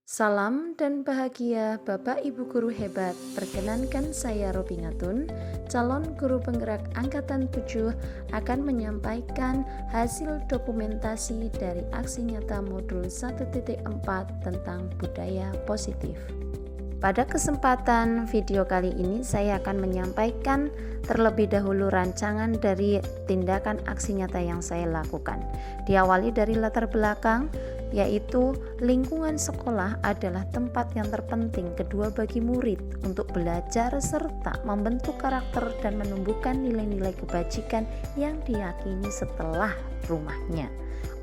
Salam dan bahagia Bapak Ibu guru hebat. Perkenankan saya Robinatun, calon guru penggerak angkatan 7 akan menyampaikan hasil dokumentasi dari aksi nyata modul 1.4 tentang budaya positif. Pada kesempatan video kali ini saya akan menyampaikan terlebih dahulu rancangan dari tindakan aksi nyata yang saya lakukan. Diawali dari latar belakang, yaitu lingkungan sekolah adalah tempat yang terpenting kedua bagi murid untuk belajar serta membentuk karakter dan menumbuhkan nilai-nilai kebajikan yang diyakini setelah rumahnya.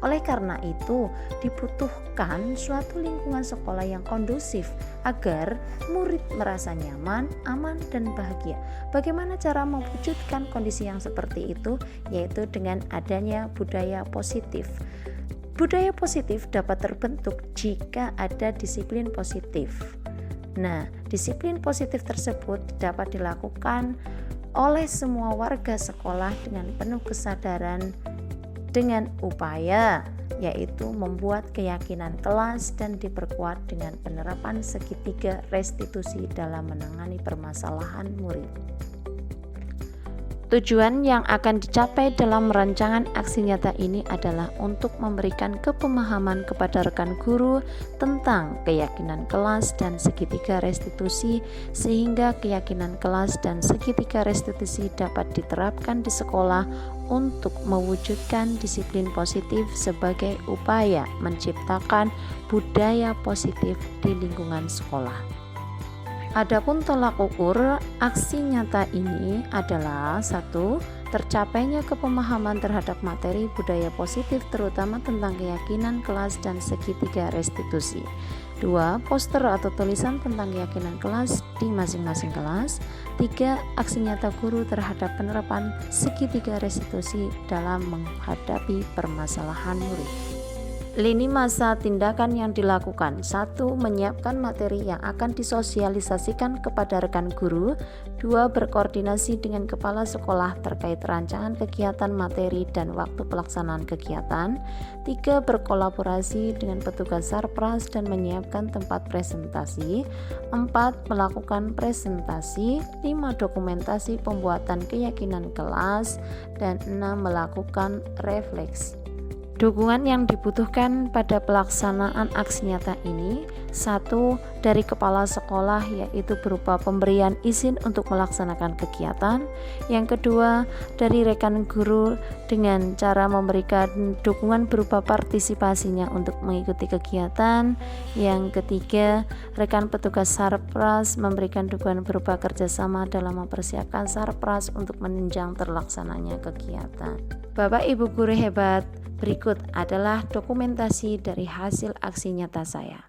Oleh karena itu, dibutuhkan suatu lingkungan sekolah yang kondusif agar murid merasa nyaman, aman, dan bahagia. Bagaimana cara mewujudkan kondisi yang seperti itu? Yaitu dengan adanya budaya positif. Budaya positif dapat terbentuk jika ada disiplin positif. Nah, disiplin positif tersebut dapat dilakukan oleh semua warga sekolah dengan penuh kesadaran dengan upaya yaitu membuat keyakinan kelas dan diperkuat dengan penerapan segitiga restitusi dalam menangani permasalahan murid. Tujuan yang akan dicapai dalam rancangan aksi nyata ini adalah untuk memberikan kepemahaman kepada rekan guru tentang keyakinan kelas dan segitiga restitusi, sehingga keyakinan kelas dan segitiga restitusi dapat diterapkan di sekolah untuk mewujudkan disiplin positif sebagai upaya menciptakan budaya positif di lingkungan sekolah. Adapun tolak ukur aksi nyata ini adalah: 1. Tercapainya kepemahaman terhadap materi budaya positif terutama tentang keyakinan kelas dan segitiga restitusi. 2. Poster atau tulisan tentang keyakinan kelas di masing-masing kelas. 3. Aksi nyata guru terhadap penerapan segitiga restitusi dalam menghadapi permasalahan murid. Lini masa tindakan yang dilakukan: 1. Menyiapkan materi yang akan disosialisasikan kepada rekan guru. 2. Berkoordinasi dengan kepala sekolah terkait rancangan kegiatan materi dan waktu pelaksanaan kegiatan. 3. Berkolaborasi dengan petugas sarpras dan menyiapkan tempat presentasi. 4. Melakukan presentasi. 5. Dokumentasi pembuatan keyakinan kelas. Dan 6. Melakukan refleksi. Dukungan yang dibutuhkan pada pelaksanaan aksi nyata ini: 1. Dari kepala sekolah, yaitu berupa pemberian izin untuk melaksanakan kegiatan. Yang kedua, dari rekan guru dengan cara memberikan dukungan berupa partisipasinya untuk mengikuti kegiatan. Yang ketiga, rekan petugas sarpras memberikan dukungan berupa kerjasama dalam mempersiapkan sarpras untuk menunjang terlaksananya kegiatan. Bapak Ibu guru hebat, berikut adalah dokumentasi dari hasil aksi nyata saya.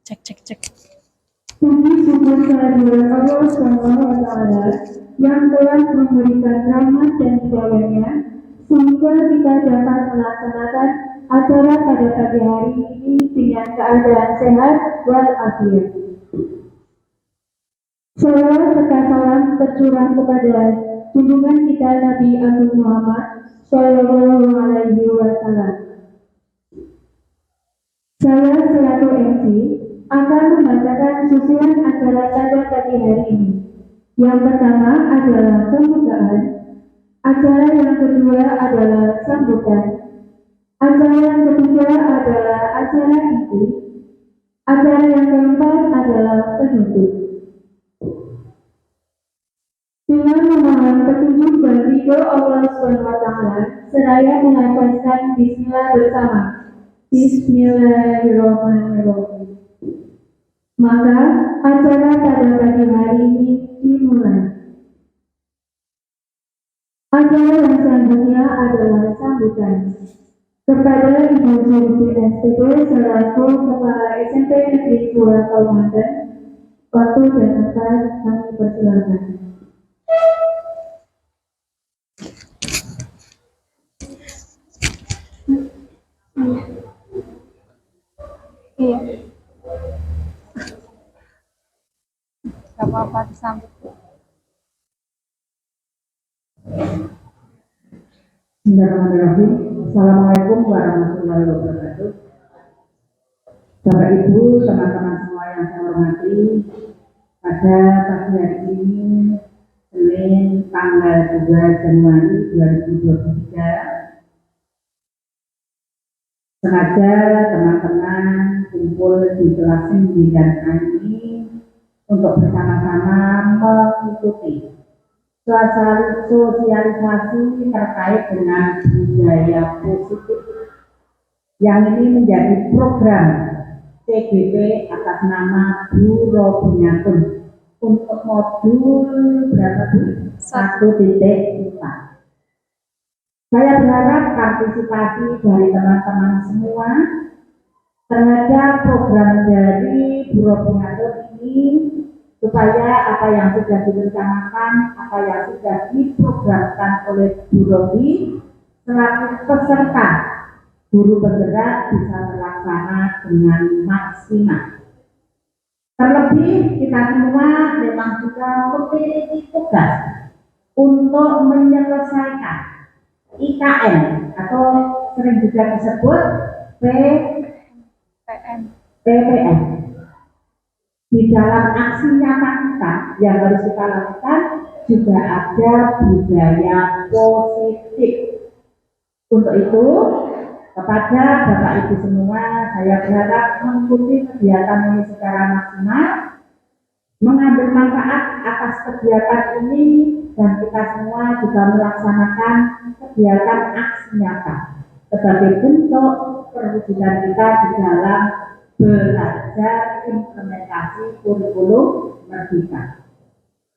Cek. Puji syukur kehadirat Allah SWT yang telah memberikan rahmat dan hidayahnya sehingga kita dapat melaksanakan acara pada pagi hari ini dengan keadaan sehat walafiat. Salawat serta salam tercurah kepada junjungan kita Nabi Agung Muhammad Shallallahu Alaihi Wasallam. Saya selaku MC akan membacakan susunan acara pada pagi hari ini. Yang pertama adalah pembukaan, acara yang kedua adalah sambutan, acara yang ketiga adalah acara inti, acara yang keempat adalah penutup. Dengan memohon petunjuk dan ridho Allah SWT, seraya menghafazkan Bismillah bersama. Bismillahirrahmanirrahim. Maka acara pada pagi hari ini dimulai. Acara yang selanjutnya adalah sambutan. Kepada Ibu Guru SPT selaku Kepala SMP Negeri 2 Kalimantan, waktu dan tempat kami persilakan. Iya. Gak apa-apa disambut. Bismillahirrahmanirrahim. Assalamualaikum warahmatullahi wabarakatuh. Bapak Ibu, teman-teman semua yang saya hormati, pada pagi hari ini, Senin tanggal 2 Januari 2023, sengaja teman-teman kumpul di kelas 9A ini untuk bersama-sama mengikuti sosialisasi terkait dengan budaya positif yang ini menjadi program CGP atas nama Buro Penyantun untuk modul berapa Bu? 1.4. Saya berharap partisipasi dari teman-teman semua terhadap program dari Buro Penyantun ini, supaya apa yang sudah direncanakan, apa yang sudah diprogramkan oleh Bu Robi selaku peserta guru bergerak bisa terlaksana dengan maksimal. Terlebih kita semua memang sudah memiliki tugas untuk menyelesaikan IKN atau sering juga disebut PPN. Di dalam aksi nyata kita yang harus kita lakukan juga ada budaya positif. Untuk itu, kepada Bapak Ibu semua, saya berharap mengikuti kegiatan ini secara maksimal, mengambil manfaat atas kegiatan ini, dan kita semua juga melaksanakan kegiatan aksi nyata sebagai bentuk perwujudan kita di dalam belajar implementasi kurikulum merdeka.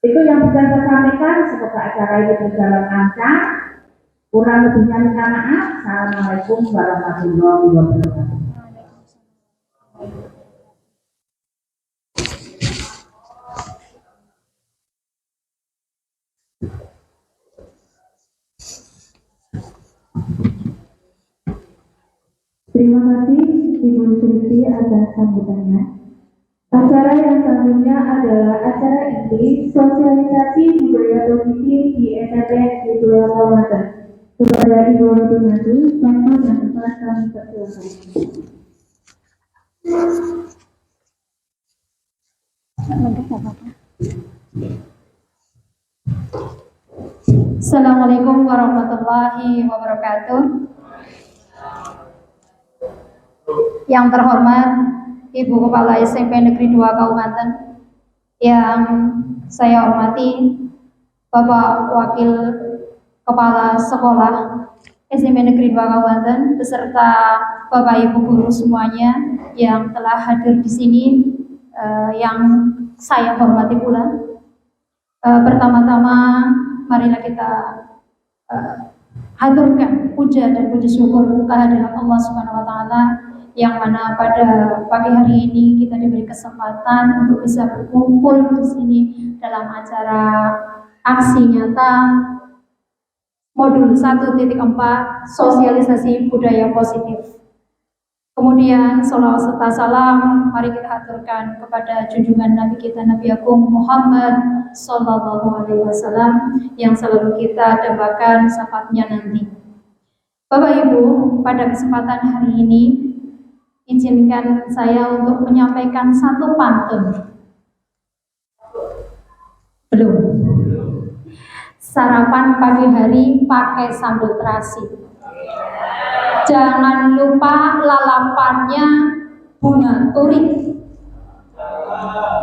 Itu yang bisa saya sampaikan. Semoga acara ini berjalan lancar. Kurang lebihnya minta maaf. Assalamualaikum warahmatullahi wabarakatuh. Terima kasih Ibu Sylvi atas sambutannya. Acara yang selanjutnya adalah acara inti sosialisasi budaya positif di SMP di Pulau Kalimantan. Kepada Ibu Rotunatu, waktu dan tempat kami persilakan. Assalamualaikum warahmatullahi wabarakatuh. Yang terhormat Ibu Kepala SMP Negeri 2 Kabupaten, yang saya hormati Bapak Wakil Kepala Sekolah SMP Negeri 2 Kabupaten beserta Bapak Ibu guru semuanya yang telah hadir di sini, yang saya hormati pula. Pertama-tama marilah kita haturkan puja dan puji syukur kehadirat Allah Subhanahu wa taala, yang mana pada pagi hari ini kita diberi kesempatan untuk bisa berkumpul di sini dalam acara aksi nyata modul 1.4 sosialisasi budaya positif. Kemudian salawat serta salam mari kita haturkan kepada junjungan Nabi kita Nabi Agung Muhammad Sallallahu Alaihi Wasallam yang selalu kita dambakan syafaatnya nanti. Bapak Ibu, pada kesempatan hari ini izinkan saya untuk menyampaikan satu pantun. Belum. Sarapan pagi hari pakai sambal terasi. Jangan lupa lalapannya bunga turi.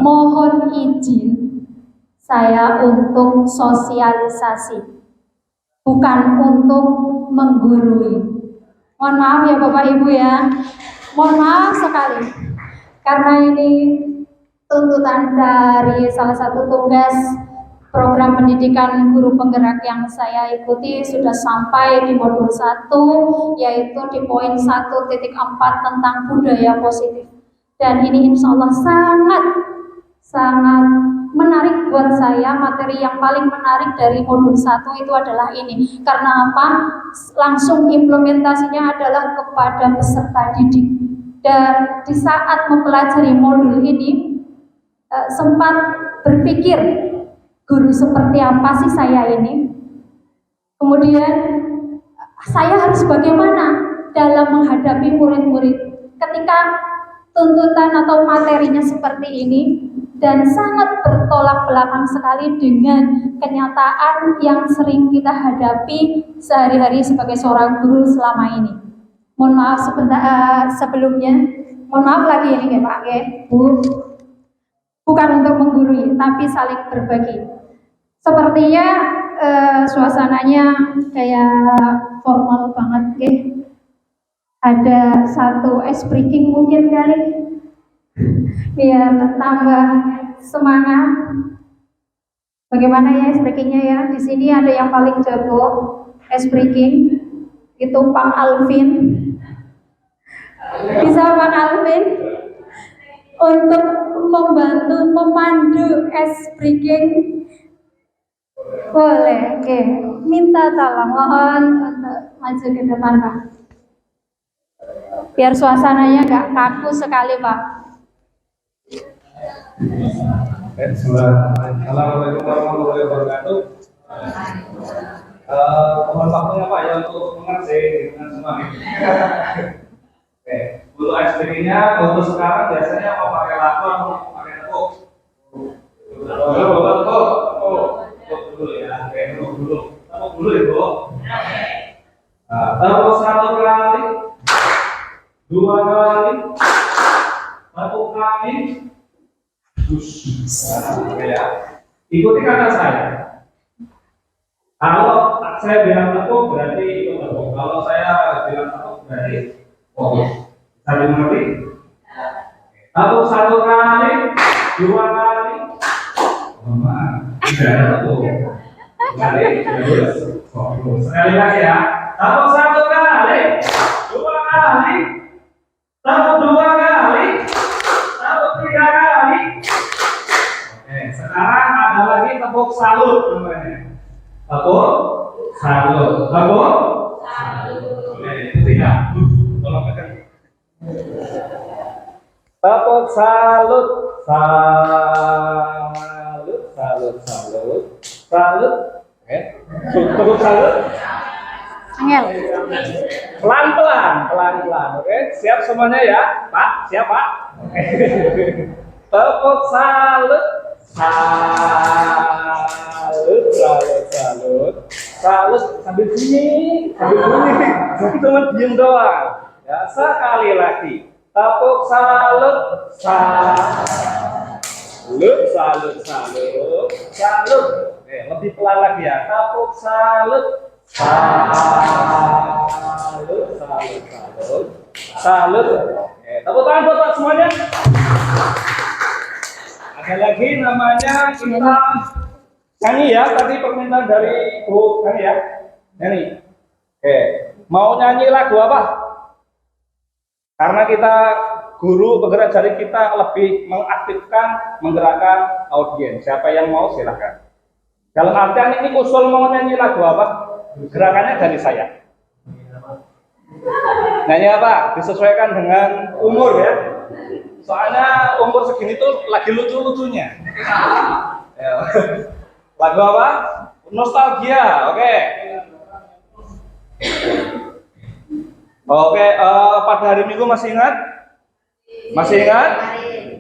Mohon izin saya untuk sosialisasi, bukan untuk menggurui. Mohon maaf ya Bapak Ibu ya. Mohon maaf sekali, karena ini tuntutan dari salah satu tugas program pendidikan guru penggerak yang saya ikuti sudah sampai di modul 1, yaitu di poin 1.4 tentang budaya positif. Dan ini insya Allah sangat menarik buat saya. Materi yang paling menarik dari modul 1 itu adalah ini. Karena apa? Langsung implementasinya adalah kepada peserta didik. Dan di saat mempelajari modul ini, sempat berpikir, guru seperti apa sih saya ini? Kemudian saya harus bagaimana dalam menghadapi murid-murid ketika tuntutan atau materinya seperti ini dan sangat bertolak belakang sekali dengan kenyataan yang sering kita hadapi sehari-hari sebagai seorang guru selama ini. Mohon maaf sebentar sebelumnya, mohon maaf lagi ini Pak, Bu. Bukan untuk menggurui, tapi saling berbagi. Sepertinya suasananya kayak formal banget, ada satu ice breaking mungkin kali, biar tambah semangat. Bagaimana ya ice breakingnya ya? Di sini ada yang paling jago ice breaking, itu Pak Alvin. Bisa Pak Alvin untuk membantu memandu ice breaking? Boleh, oke. Minta tolong, mohon untuk maju ke depan Pak. Biar suasananya nggak kaku sekali Pak. Assalamualaikum warahmatullahi wabarakatuh. Mohon waktunya Pak ya untuk mengerti dengan semua ini. Oke, untuk SPG-nya untuk sekarang biasanya mau pakai laku atau mau pakai tepuk? Tepuk dulu ya. Oke, tepuk dulu Ibu. Tepuk 1 kali, 2 kali, tepuk kali. Ya. Ikuti kata saya. Kalau saya bilang tepuk berarti ikut tepuk. Kalau saya bilang tepuk berarti fokus. Saling mengerti? Tepuk 1 kali, 2 kali. Tidak ada tepuk. Kali terus. Sekali lagi ya. Tepuk 1 kali, 2 kali, tepuk 2 kali, tepuk 3 kali. Oke, sekarang ada lagi tepuk salut namanya. Tepuk salut. Tepuk salut. Oke, itu tidak. Tolong pegang. Tepuk salut. Salut. Oke. Tepuk salut. Angel. Pelan-pelan. Oke, siap semuanya ya, Pak? Siap, Pak? Oke. Tepuk salut. Salut sambil bunyi. Cuma diem doang. Ya, sekali lagi. Tepuk salut. Salut. Oke, lebih pelan lagi ya. Tepuk salut. Salut. Oke, tepuk tangan buat semuanya. Ada lagi namanya kita nyanyi ya, tadi permintaan dari Bu Kani ya. Nyanyi. Oke, mau nyanyi lagu apa? Karena kita guru bergerak dari kita lebih mengaktifkan, menggerakkan audiens. Siapa yang mau silahkan. Dalam artian ini usul mau nyanyi lagu apa? Gerakannya dari saya. Nyanyi apa? Disesuaikan dengan umur ya. Soalnya umur segini tuh lagi lucu-lucunya. Lagu apa? Nostalgia. Oke. Pada hari Minggu masih ingat? Masih ingat?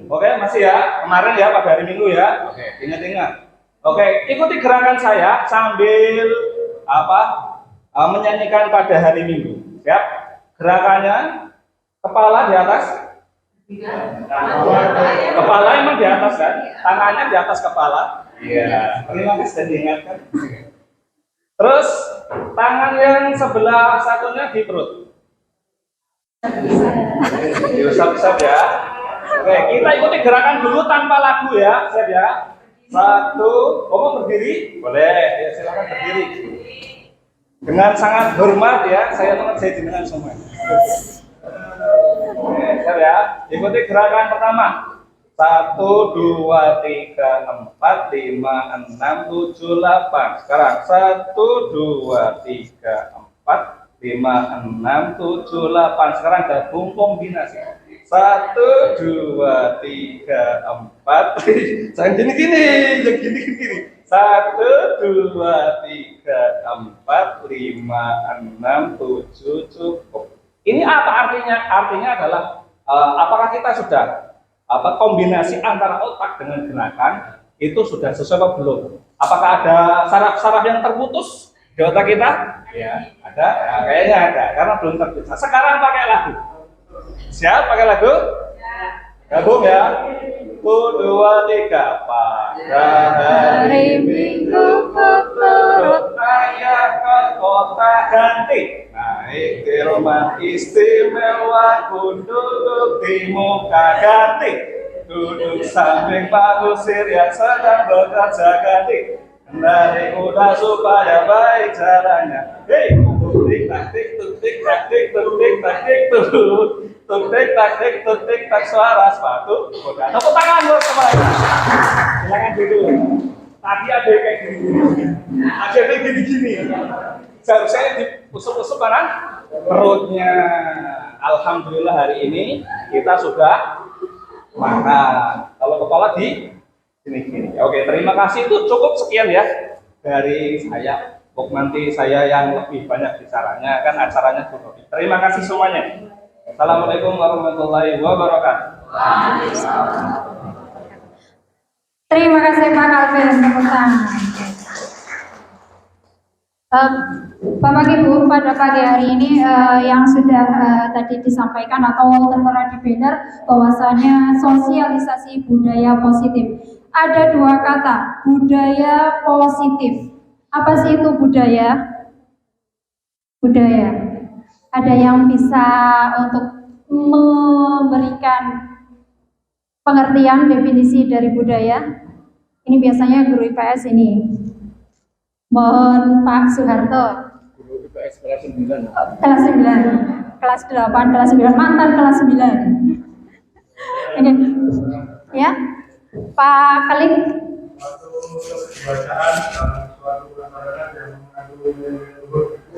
Oke, masih ya. Kemarin ya pada hari Minggu ya. Oke, ingat-ingat. Oke, ikuti gerakan saya sambil menyanyikan pada hari Minggu. Siap? Gerakannya kepala di atas. Kepala emang di atas kan? Tangannya di atas kepala. Iya. Terima kasih sudah diingatkan. Terus tangan yang sebelah satunya di perut. Diusap-usap ya. Oke, kita ikuti gerakan dulu tanpa lagu ya, siap ya. 1, mau berdiri? Boleh, ya silakan berdiri. Dengan sangat hormat ya, saya mengerti dengan semua. Oke, siap ya. Ikuti gerakan pertama. 1, 2, 3, 4, 5, 6, 7, 8. Sekarang 1, 2, 3, 4, 5, 6, 7, 8. Sekarang gabung kombinasi. 1, 2, 3, 4. Jangan gini. 1, 2, 3. 3, 4, 5, 6, 7 cukup. Ini apa artinya? Artinya adalah apakah kita sudah kombinasi antara otak dengan gerakan itu sudah sesuai atau belum? Apakah ada saraf-saraf yang terputus di otak kita? Ya, ada. Ya, kayaknya ada karena belum terputus. Nah, sekarang pakai lagu. Siap pakai lagu? Gabung ya. 1, 2, 3. Pada hari Minggu turut ayah ke kota ganti. Naik di rumah istimewa, ku duduk di muka ganti. Duduk samping Pak Kusir yang sedang bekerja ganti. Kendari kuda supaya baik jalannya. Hei, tuk-tik tak-tik, tuk-tik tak-tik, tuk-tik tak-tik, tuk-tik tak-tik, tuk-tik tak suara sepatu kuda. Tepuk tangan buat semuanya. Silakan duduk. Tadi ada kayak gini. Ada kayak gini-gini. Seharusnya diusuk-usuk kanan perutnya. Alhamdulillah hari ini kita sudah makan. Kalau kepala di sini. Oke, terima kasih, itu cukup sekian ya dari saya. Nanti saya yang lebih banyak bicaranya, kan acaranya cukup. Terima kasih semuanya. Assalamualaikum warahmatullahi wabarakatuh. Terima kasih Pak Calvin, tepuk tangan. Bapak Ibu, pada pagi hari ini yang sudah tadi disampaikan atau tertera di banner bahwasanya sosialisasi budaya positif. Ada 2 kata, budaya positif. Apa sih itu budaya? Budaya. Ada yang bisa untuk memberikan pengertian definisi dari budaya? Ini biasanya guru IPS ini. Mohon Pak Soeharto. Guru IPS kelas 9. Kelas 9, kelas 8, kelas 9, mantan kelas 9. Ini, ya, Pak Kalik.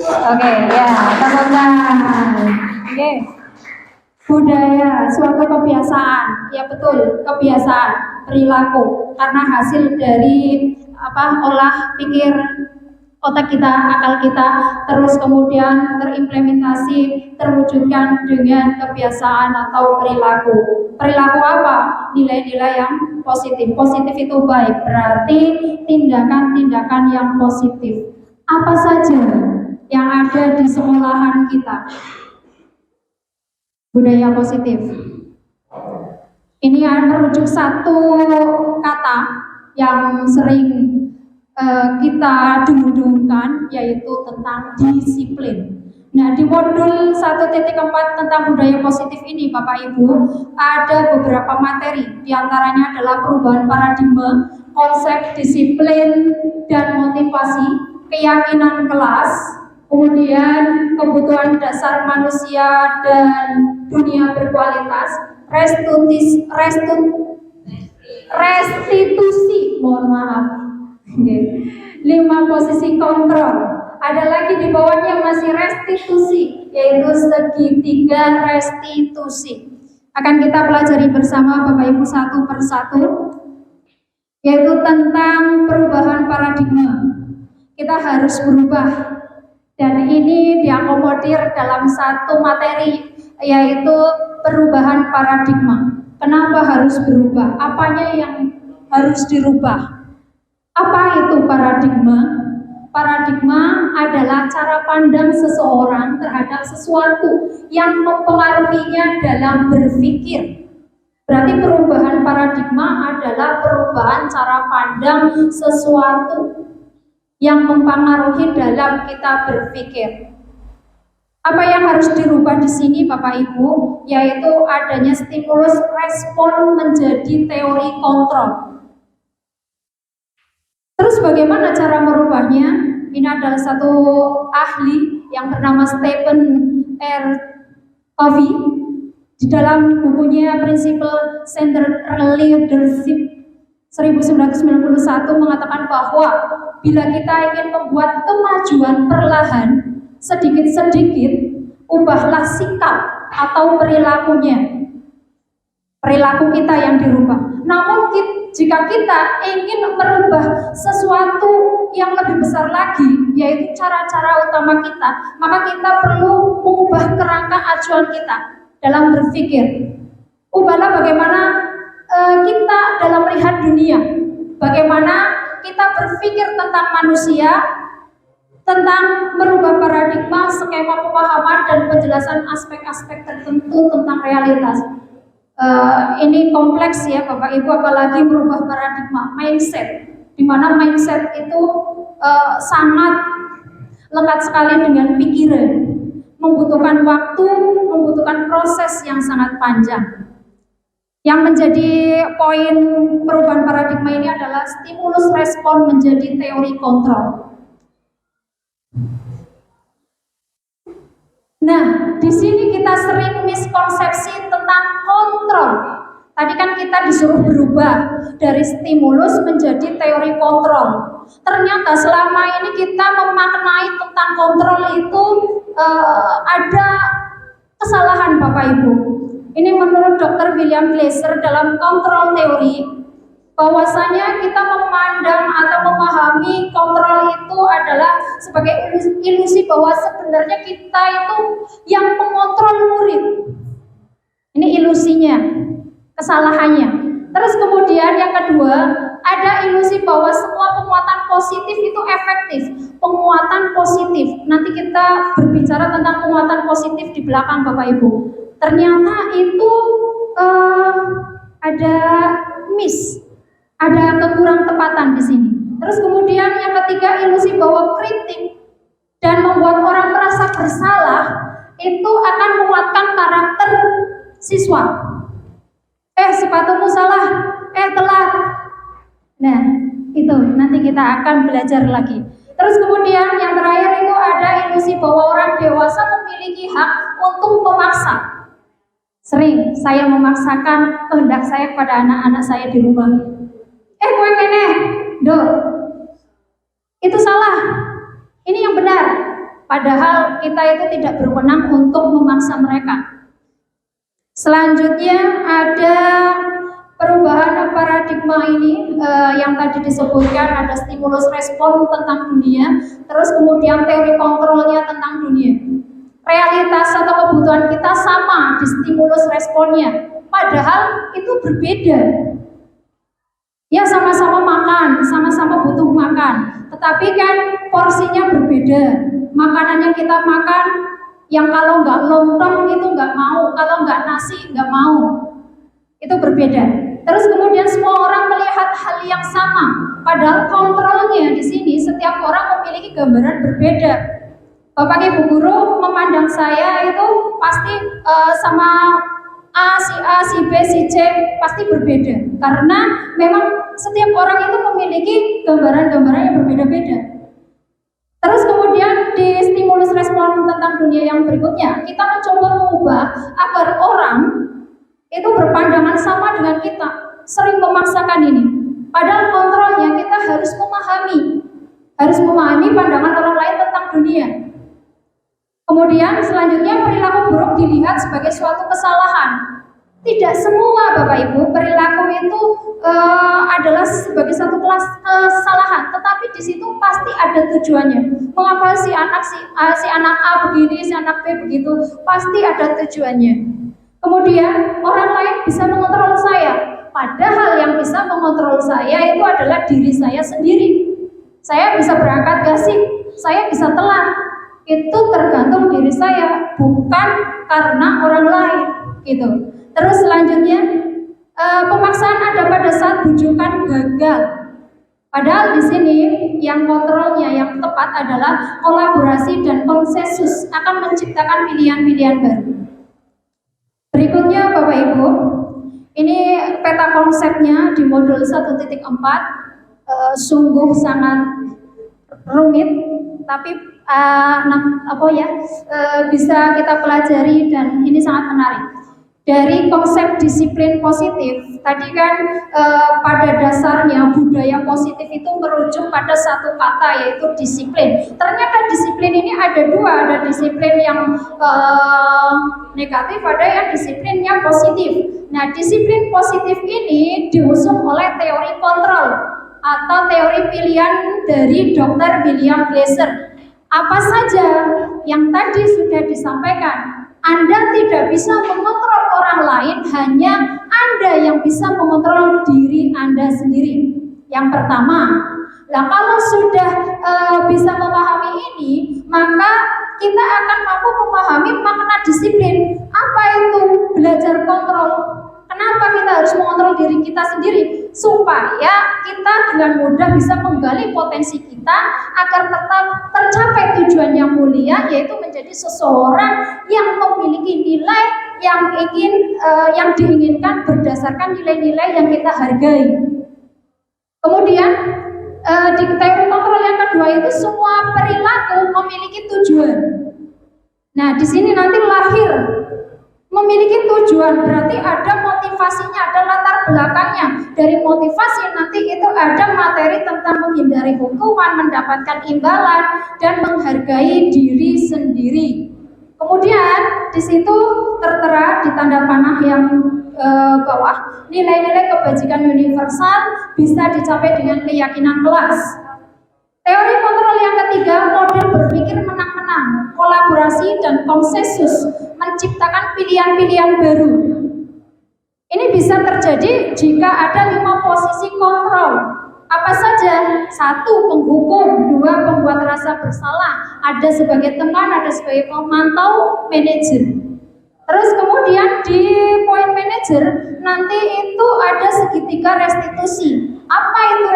Oke, ya, teman-teman. Oke. Budaya, suatu kebiasaan, ya betul, kebiasaan, perilaku, karena hasil dari olah pikir otak kita, akal kita, terus kemudian terimplementasi, terwujudkan dengan kebiasaan atau perilaku. Perilaku apa? Nilai-nilai yang positif. Positif itu baik, berarti tindakan-tindakan yang positif. Apa saja yang ada di sekolahan kita? Budaya positif. Ini merujuk satu kata yang sering kita dengung-dengungkan, yaitu tentang disiplin. Nah, di modul 1.4 tentang budaya positif ini, Bapak Ibu, ada beberapa materi. Di antaranya adalah perubahan paradigma, konsep disiplin dan motivasi, keyakinan kelas, kemudian kebutuhan dasar manusia dan dunia berkualitas, restitusi, mohon maaf. 5 posisi kontrol. Ada lagi di bawahnya masih restitusi, yaitu segitiga restitusi. Akan kita pelajari bersama Bapak Ibu satu persatu, yaitu tentang perubahan paradigma. Kita harus berubah, dan ini diakomodir dalam satu materi, yaitu perubahan paradigma. Kenapa harus berubah? Apanya yang harus dirubah? Apa itu paradigma? Paradigma adalah cara pandang seseorang terhadap sesuatu yang mempengaruhinya dalam berpikir. Berarti perubahan paradigma adalah perubahan cara pandang sesuatu yang mempengaruhi dalam kita berpikir. Apa yang harus dirubah di sini, Bapak Ibu, yaitu adanya stimulus respon menjadi teori kontrol. Terus bagaimana cara merubahnya? Ini adalah satu ahli yang bernama Stephen R. Covey. Di dalam bukunya Principle Centered Leadership 1991 mengatakan bahwa bila kita ingin membuat kemajuan perlahan, sedikit-sedikit, ubahlah sikap atau perilakunya. perilaku kita yang dirubah. Namun jika kita ingin merubah sesuatu yang lebih besar lagi, yaitu cara-cara utama kita, maka kita perlu mengubah kerangka acuan kita dalam berpikir. Ubahlah bagaimana kita dalam melihat dunia, bagaimana kita berpikir tentang manusia, tentang merubah paradigma, skema pemahaman dan penjelasan aspek-aspek tertentu tentang realitas. Ini kompleks ya Bapak Ibu, apalagi merubah paradigma, mindset, di mana mindset itu sangat lekat sekali dengan pikiran, membutuhkan waktu, membutuhkan proses yang sangat panjang. Yang menjadi poin perubahan paradigma ini adalah stimulus respon menjadi teori kontrol. Nah, di sini kita sering miskonsepsi tentang kontrol. Tadi kan kita disuruh berubah dari stimulus menjadi teori kontrol. Ternyata selama ini kita memaknai tentang kontrol itu ada kesalahan Bapak Ibu. Ini menurut Dr. William Glasser dalam kontrol teori, bahwasanya kita memandang atau memahami kontrol itu adalah sebagai ilusi bahwa sebenarnya kita itu yang mengontrol murid. Ini ilusinya, kesalahannya. Terus kemudian yang kedua, ada ilusi bahwa semua penguatan positif itu efektif. Penguatan positif, nanti kita berbicara tentang penguatan positif di belakang Bapak Ibu. Ternyata itu ada miss, ada kekurang tepatan di sini. Terus kemudian yang ketiga, ilusi bahwa kritik dan membuat orang merasa bersalah itu akan menguatkan karakter siswa. Sepatumu salah, telat. Nah, itu nanti kita akan belajar lagi. Terus kemudian yang terakhir itu ada ilusi bahwa orang dewasa memiliki hak untuk memaksa. Sering saya memaksakan kehendak saya kepada anak-anak saya di rumah. Kowe kene, Dok. Itu salah. Ini yang benar. Padahal kita itu tidak berwenang untuk memaksa mereka. Selanjutnya ada perubahan paradigma ini yang tadi disebutkan, ada stimulus respon tentang dunia, terus kemudian teori kontrolnya tentang dunia. Realitas atau kebutuhan kita sama di stimulus responnya, padahal itu berbeda. Ya sama-sama makan, sama-sama butuh makan, tetapi kan porsinya berbeda. Makanan yang kita makan, yang kalau nggak lontong itu nggak mau, kalau nggak nasi nggak mau, itu berbeda. Terus kemudian semua orang melihat hal yang sama, padahal kontrolnya di sini setiap orang memiliki gambaran berbeda. Bapak Ibu guru memandang saya itu pasti sama A, si B, si C pasti berbeda, karena memang setiap orang itu memiliki gambaran-gambaran yang berbeda-beda. Terus kemudian di stimulus respon tentang dunia yang berikutnya, kita mencoba mengubah agar orang itu berpandangan sama dengan kita, sering memaksakan ini. Padahal kontrolnya kita harus memahami pandangan orang lain tentang dunia. Kemudian selanjutnya perilaku buruk dilihat sebagai suatu kesalahan. Tidak semua Bapak Ibu perilaku itu adalah sebagai satu kelas kesalahan, tetapi di situ pasti ada tujuannya. Mengapa si anak A begini, si anak B begitu, pasti ada tujuannya. Kemudian orang lain bisa mengontrol saya, padahal yang bisa mengontrol saya itu adalah diri saya sendiri. Saya bisa berangkat gak sih? Saya bisa telat. Itu tergantung diri saya, bukan karena orang lain, gitu. Terus selanjutnya, pemaksaan ada pada saat bujukan gagal. Padahal di sini yang kontrolnya yang tepat adalah kolaborasi dan konsensus akan menciptakan pilihan-pilihan baru. Berikutnya Bapak Ibu, ini peta konsepnya di modul 1.4, sungguh sangat rumit, tapi bisa kita pelajari dan ini sangat menarik. Dari konsep disiplin positif, tadi kan pada dasarnya budaya positif itu merujuk pada satu kata, yaitu disiplin. Ternyata disiplin ini ada dua, ada disiplin yang negatif, ada yang disiplinnya positif. Nah, disiplin positif ini diusung oleh teori kontrol atau teori pilihan dari Dr. William Glasser. Apa saja yang tadi sudah disampaikan, Anda tidak bisa mengontrol orang lain, hanya Anda yang bisa mengontrol diri Anda sendiri. Yang pertama, kalau sudah bisa memahami ini, maka kita akan mampu memahami makna disiplin. Apa itu belajar kontrol? Kenapa kita harus mengontrol diri kita sendiri? Supaya kita dengan mudah bisa menggali potensi kita agar tetap tercapai tujuan yang mulia, yaitu menjadi seseorang yang memiliki nilai yang diinginkan berdasarkan nilai-nilai yang kita hargai. Kemudian di teori kontrol yang kedua itu semua perilaku memiliki tujuan. Nah, di sini nanti lahir memiliki tujuan, berarti ada motivasinya, ada latar belakangnya. Dari motivasi nanti itu ada materi tentang menghindari hukuman, mendapatkan imbalan, dan menghargai diri sendiri. Kemudian di situ tertera di tanda panah yang bawah, nilai-nilai kebajikan universal bisa dicapai dengan keyakinan kelas. Teori kontrol yang ketiga, model berpikir menang-menang, kolaborasi dan konsensus, menciptakan pilihan-pilihan baru. Ini bisa terjadi jika ada 5 posisi kontrol. Apa saja? 1. Penghukum, 2. Pembuat rasa bersalah, ada sebagai teman, ada sebagai pemantau, manajer. Terus kemudian di poin manajer nanti itu ada segitiga restitusi. Apa itu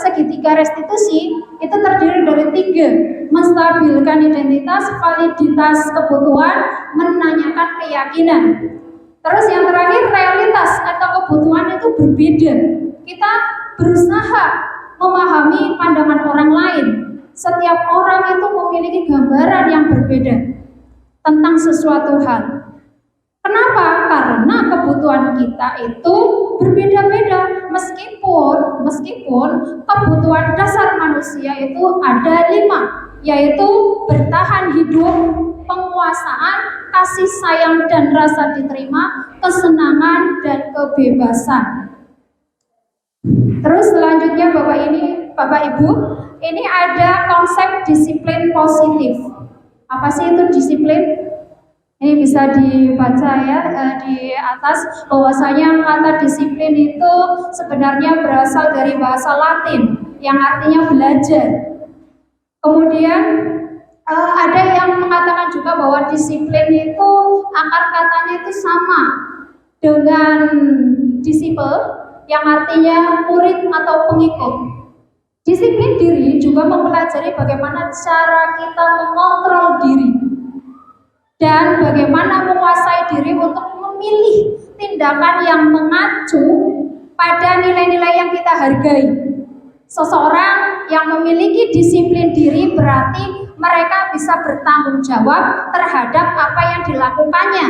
segitiga restitusi? Itu terdiri dari 3: menstabilkan identitas, validitas kebutuhan, menanyakan keyakinan. Terus yang terakhir, realitas atau kebutuhan itu berbeda. Kita berusaha memahami pandangan orang lain. Setiap orang itu memiliki gambaran yang berbeda tentang sesuatu hal. Kenapa? Karena kebutuhan kita itu berbeda-beda. Meskipun kebutuhan dasar manusia itu ada 5, yaitu bertahan hidup, penguasaan, kasih sayang dan rasa diterima, kesenangan dan kebebasan. Terus selanjutnya Bapak Ibu, ini ada konsep disiplin positif. Apa sih itu disiplin? Ini bisa dibaca ya di atas, bahwasanya kata disiplin itu sebenarnya berasal dari bahasa Latin yang artinya belajar. Kemudian ada yang mengatakan juga bahwa disiplin itu akar katanya itu sama dengan disiple yang artinya murid atau pengikut. Disiplin diri juga mempelajari bagaimana cara kita mengontrol diri dan bagaimana menguasai diri untuk memilih tindakan yang mengacu pada nilai-nilai yang kita hargai. Seseorang yang memiliki disiplin diri berarti mereka bisa bertanggung jawab terhadap apa yang dilakukannya,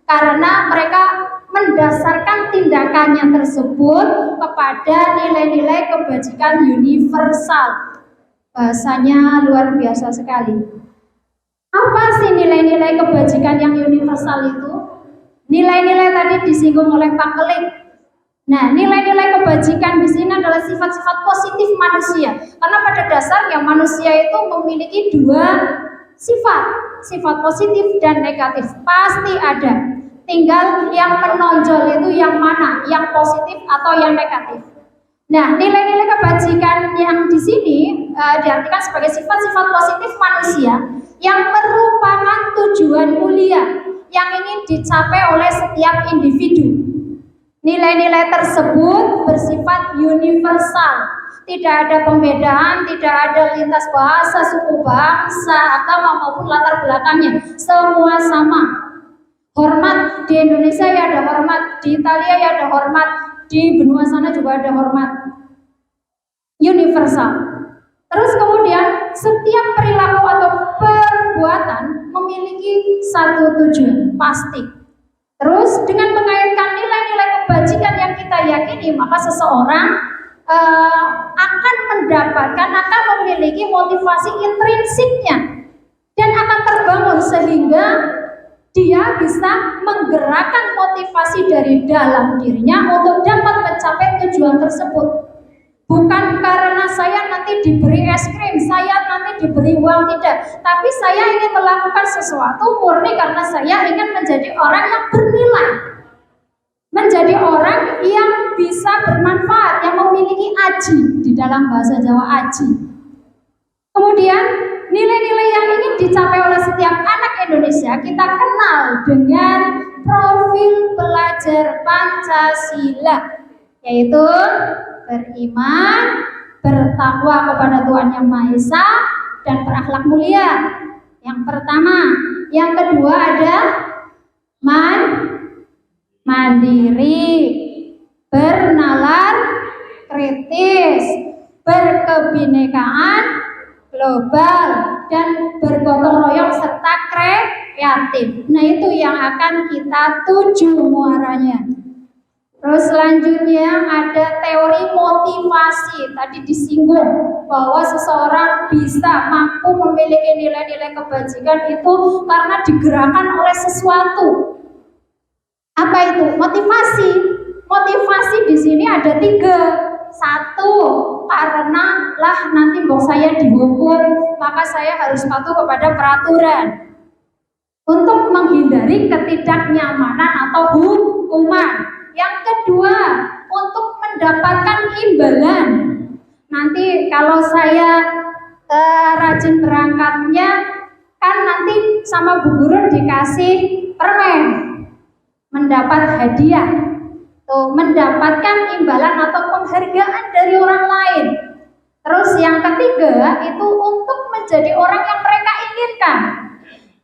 karena mereka mendasarkan tindakannya tersebut kepada nilai-nilai kebajikan universal. Bahasanya luar biasa sekali. Apa sih nilai-nilai kebajikan yang universal itu? Nilai-nilai tadi disinggung oleh Pak Kelik. Nah, nilai-nilai kebajikan di sini adalah sifat-sifat positif manusia. Karena pada dasarnya manusia itu memiliki 2 sifat positif dan negatif. Pasti ada. Tinggal yang menonjol itu yang mana, yang positif atau yang negatif. Nah, nilai-nilai kebajikan yang di sini diartikan sebagai sifat-sifat positif manusia yang merupakan tujuan mulia yang ingin dicapai oleh setiap individu. Nilai-nilai tersebut bersifat universal, tidak ada pembedaan, tidak ada lintas bahasa, suku, bangsa, agama maupun latar belakangnya, semua sama. Hormat di Indonesia ya ada hormat, di Italia ya ada hormat, di benua sana juga ada hormat. Universal. Terus kemudian setiap perilaku atau perbuatan memiliki satu tujuan pasti. Terus dengan mengaitkan nilai-nilai kebajikan yang kita yakini, maka seseorang akan memiliki motivasi intrinsiknya dan akan terbangun sehingga dia bisa menggerakkan motivasi dari dalam dirinya untuk dapat mencapai tujuan tersebut. Bukan karena saya nanti diberi es krim, saya nanti diberi uang, tidak. Tapi saya ingin melakukan sesuatu murni karena saya ingin menjadi orang yang bernilai, menjadi orang yang bisa bermanfaat, yang memiliki aji, di dalam bahasa Jawa aji. Kemudian nilai-nilai yang ingin dicapai oleh setiap anak Indonesia kita kenal dengan profil pelajar Pancasila, yaitu beriman, bertakwa kepada Tuhan Yang Maha Esa, dan berakhlak mulia. Yang pertama. Yang kedua ada mandiri, bernalar kritis, berkebinekaan global, dan bergotong royong serta kreatif. Nah, itu yang akan kita tuju muaranya. Terus selanjutnya ada teori motivasi. Tadi disinggung bahwa seseorang bisa mampu memiliki nilai-nilai kebajikan itu karena digerakkan oleh sesuatu. Apa itu? Motivasi. Motivasi di sini ada 3. 1, karena nanti saya dihukum, maka saya harus patuh kepada peraturan untuk menghindari ketidaknyamanan atau hukuman. Yang kedua, untuk mendapatkan imbalan. Nanti kalau saya rajin berangkatnya, kan nanti sama Bu Guru dikasih permen, mendapat hadiah. Tuh, mendapatkan imbalan atau penghargaan dari orang lain. Terus yang ketiga itu untuk menjadi orang yang mereka inginkan.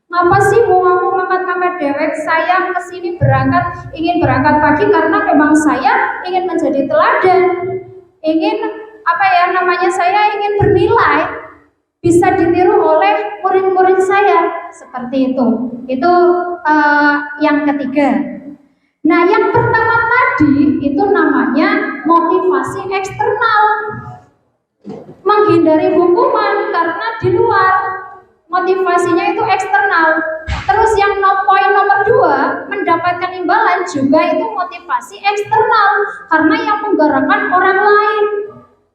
Ngapa sih mau aku mangkat-mangkat dewek? Saya kesini ingin berangkat pagi karena memang saya ingin menjadi teladan, ingin saya ingin bernilai, bisa ditiru oleh murid-murid saya, seperti itu. Itu yang ketiga. Nah, yang pertama tadi itu namanya motivasi eksternal, menghindari hukuman karena di luar. Motivasinya itu eksternal. Terus yang poin nomor 2, mendapatkan imbalan juga itu motivasi eksternal karena yang menggerakkan orang lain.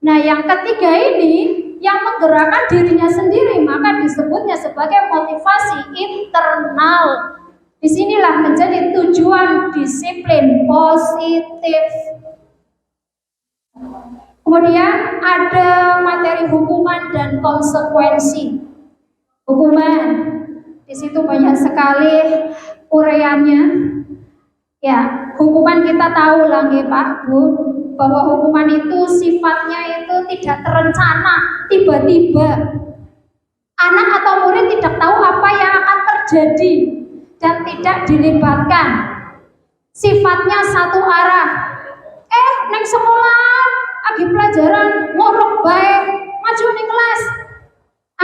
Nah, yang ketiga ini yang menggerakkan dirinya sendiri, maka disebutnya sebagai motivasi internal. Disinilah menjadi tujuan disiplin positif. Kemudian ada materi hukuman dan konsekuensi. Hukuman, di situ banyak sekali uraiannya. Ya, hukuman kita tahu lah nggih Pak Bu, bahwa hukuman itu sifatnya itu tidak terencana, tiba-tiba. Anak atau murid tidak tahu apa yang akan terjadi dan tidak dilibatkan. Sifatnya satu arah. Neng sekolah lagi pelajaran ngorok baik, maju nih kelas,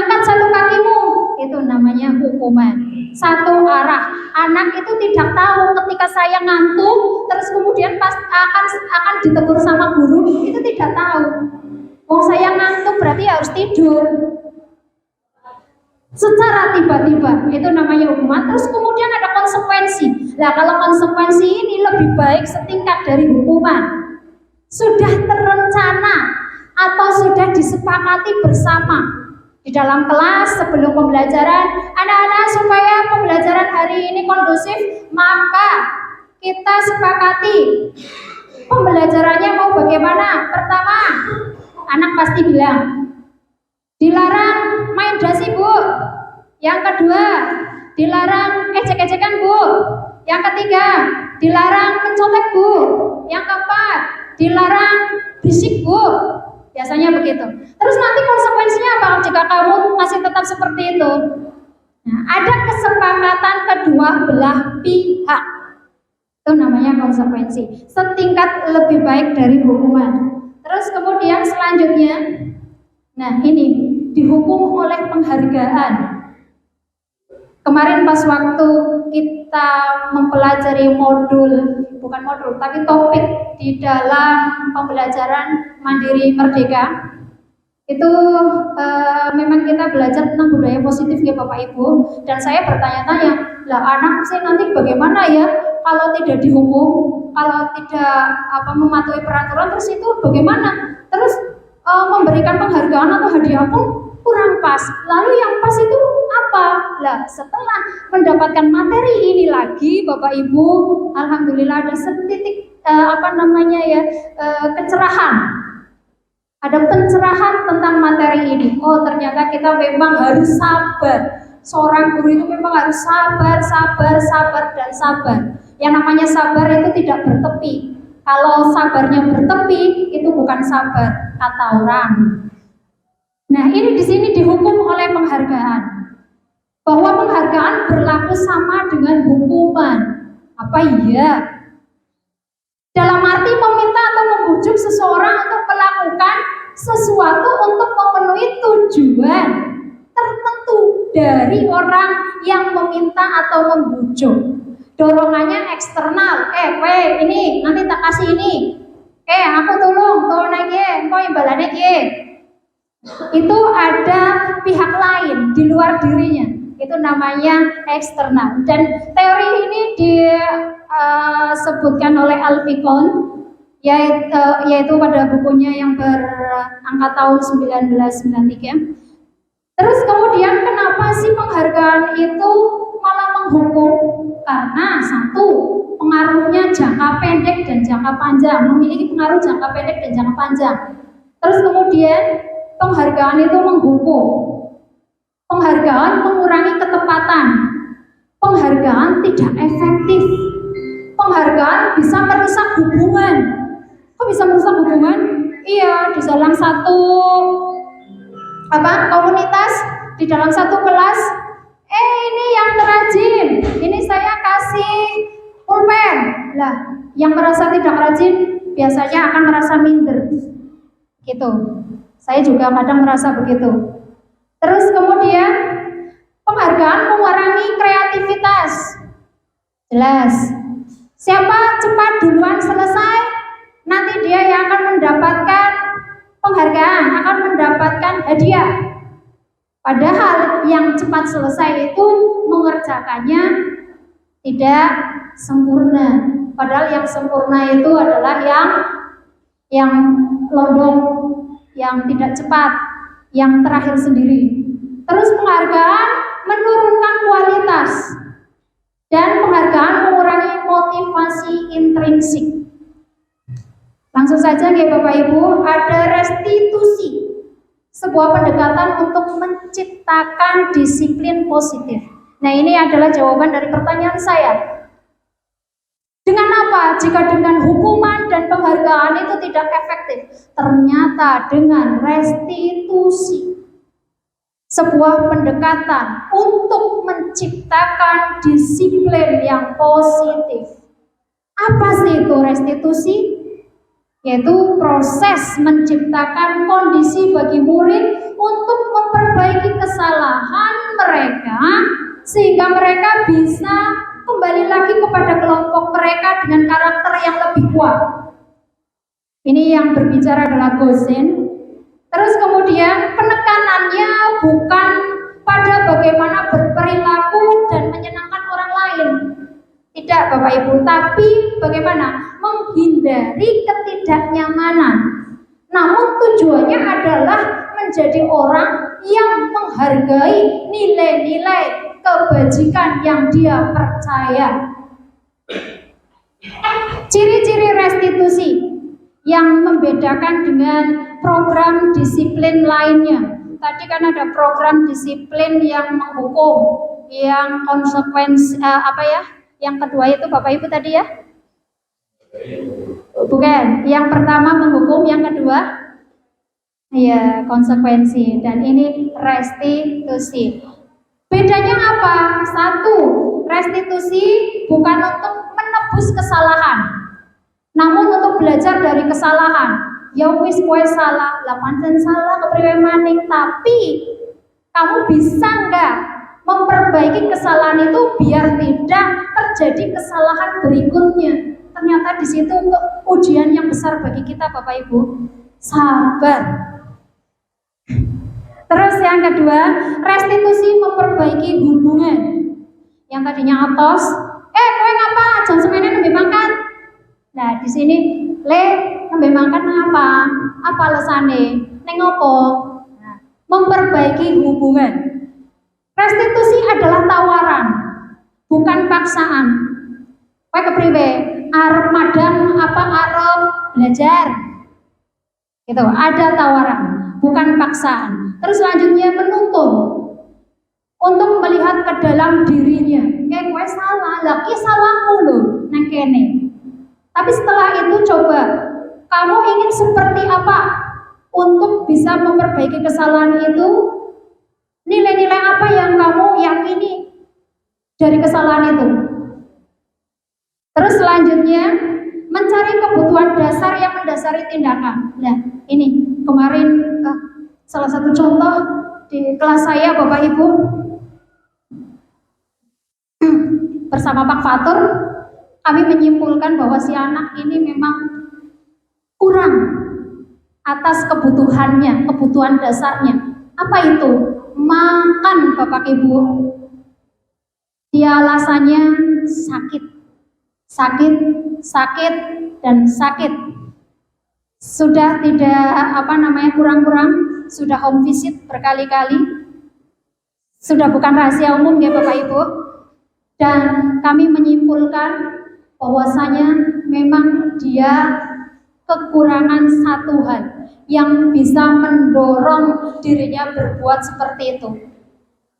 angkat satu kakimu. Itu namanya hukuman. Satu arah. Anak itu tidak tahu ketika saya ngantuk, terus kemudian pas akan ditegur sama guru, itu tidak tahu. Oh, saya ngantuk berarti harus tidur. Secara tiba-tiba, itu namanya hukuman. Terus kemudian ada konsekuensi. Nah, kalau konsekuensi ini lebih baik setingkat dari hukuman. Sudah terencana atau sudah disepakati bersama di dalam kelas sebelum pembelajaran. Anak-anak, supaya pembelajaran hari ini kondusif, maka kita sepakati pembelajarannya mau bagaimana. Pertama, anak pasti bilang dilarang main dasi Bu. Yang kedua, dilarang ejek-ejekan Bu. Yang ketiga, dilarang mencontek Bu. Yang keempat, dilarang berisik Bu. Biasanya begitu. Terus nanti konsekuensinya apa jika kamu masih tetap seperti itu? Nah, ada kesepakatan kedua belah pihak. Itu namanya konsekuensi. Setingkat lebih baik dari hukuman. Terus kemudian selanjutnya, nah ini dihukum oleh penghargaan. Kemarin pas waktu kita mempelajari bukan modul, tapi topik di dalam pembelajaran Mandiri Merdeka, itu memang kita kita belajar tentang budaya positif ya Bapak Ibu. Dan saya bertanya-tanya, lah anak saya nanti bagaimana ya kalau tidak dihukum, kalau tidak mematuhi peraturan, terus itu bagaimana? Terus memberikan penghargaan atau hadiah pun kurang pas. Lalu yang pas itu apa? Lah setelah mendapatkan materi ini lagi Bapak Ibu, alhamdulillah ada setitik kecerahan. Ada pencerahan tentang materi ini. Oh, ternyata kita memang harus sabar. Seorang guru itu memang harus sabar, dan sabar. Yang namanya sabar itu tidak bertepi. Kalau sabarnya bertepi, itu bukan sabar, kata orang. Nah, ini di sini dihukum oleh penghargaan. Bahwa penghargaan berlaku sama dengan hukuman. Apa iya? Dalam arti meminta atau membujuk seseorang untuk melakukan sesuatu untuk memenuhi tujuan tertentu dari orang yang meminta atau membujuk. Dorongannya eksternal. Ini nanti tak kasih ini. Aku tolong aja, engkau imbalannya ye. Itu ada pihak lain di luar dirinya. Itu namanya eksternal. Dan teori ini disebutkan oleh Alfikon, yaitu pada bukunya yang berangkat tahun 1993. Terus kemudian kenapa sih penghargaan itu malah menghukum? Karena satu, pengaruhnya jangka pendek dan jangka panjang, memiliki pengaruh jangka pendek dan jangka panjang. Terus kemudian penghargaan itu menghukum. Penghargaan mengurangi ketepatan. Penghargaan tidak efektif. Penghargaan bisa merusak hubungan. Kok bisa merusak hubungan? Iya, di dalam satu komunitas, di dalam satu kelas, ini yang terrajin, ini saya kasih pulpen. Lah, yang merasa tidak rajin biasanya akan merasa minder. Gitu. Saya juga kadang merasa begitu. Terus kemudian penghargaan mengurangi kreativitas. Jelas. Siapa cepat duluan selesai, nanti dia yang akan mendapatkan penghargaan, akan mendapatkan hadiah. Padahal yang cepat selesai itu mengerjakannya tidak sempurna. Padahal yang sempurna itu adalah yang lodong, yang tidak cepat, yang terakhir sendiri. Terus penghargaan menurunkan kualitas, dan penghargaan mengurangi motivasi intrinsik. Langsung saja ya Bapak Ibu, ada restitusi, sebuah pendekatan untuk menciptakan disiplin positif. Nah, ini adalah jawaban dari pertanyaan saya. Dengan apa? Jika dengan hukuman dan penghargaan itu tidak efektif, ternyata dengan restitusi, sebuah pendekatan untuk menciptakan disiplin yang positif. Apa sih itu restitusi? Yaitu proses menciptakan kondisi bagi murid untuk memperbaiki kesalahan mereka sehingga mereka bisa kembali lagi kepada kelompok mereka dengan karakter yang lebih kuat. Ini yang berbicara adalah Gosen. Terus kemudian penekanannya bukan pada bagaimana berperilaku dan menyenangkan orang lain. Tidak Bapak Ibu, tapi bagaimana menghindari ketidaknyamanan. Namun tujuannya adalah menjadi orang yang menghargai nilai-nilai kebajikan yang dia percaya. Ciri-ciri restitusi yang membedakan dengan program disiplin lainnya. Tadi kan ada program disiplin yang menghukum, yang konsekuensi Yang kedua itu Bapak Ibu tadi ya? Bukan, yang pertama menghukum, yang kedua ya konsekuensi, dan ini restitusi. Bedanya apa? Satu, restitusi bukan untuk menebus kesalahan, namun untuk belajar dari kesalahan. Ya wis kowe salah, lah pancen salah kepriwe maning, tapi kamu bisa enggak memperbaiki kesalahan itu biar tidak terjadi kesalahan berikutnya. Ternyata di situ ujian yang besar bagi kita Bapak Ibu. Sabar. Terus yang kedua, restitusi memperbaiki hubungan. Yang tadinya atos, kowe ngapa? Jam semene nembe mangkat. Nah, di sini le nembe mangkat ngapa? Apa alasane? Neng opo? Nah, memperbaiki hubungan. Restitusi adalah tawaran, bukan paksaan. Kowe kepriwe? Arep madang apa arep belajar? Gitu, ada tawaran, bukan paksaan. Terus selanjutnya menuntun untuk melihat ke dalam dirinya. Kowe salah, laki salahmu loh, nang kene. Tapi setelah itu coba, kamu ingin seperti apa untuk bisa memperbaiki kesalahan itu? Nilai-nilai apa yang kamu yakini dari kesalahan itu? Terus selanjutnya, mencari kebutuhan dasar yang mendasari tindakan. Nah, ini kemarin salah satu contoh di kelas saya, Bapak Ibu, bersama Pak Fatur, kami menyimpulkan bahwa si anak ini memang kurang atas kebutuhannya, kebutuhan dasarnya. Apa itu? Makan, Bapak Ibu. Dia alasannya sakit, dan sakit. Sudah tidak kurang-kurang, sudah home visit berkali-kali. Sudah bukan rahasia umum ya Bapak Ibu. Dan kami menyimpulkan bahwasanya memang dia kekurangan satu hal yang bisa mendorong dirinya berbuat seperti itu.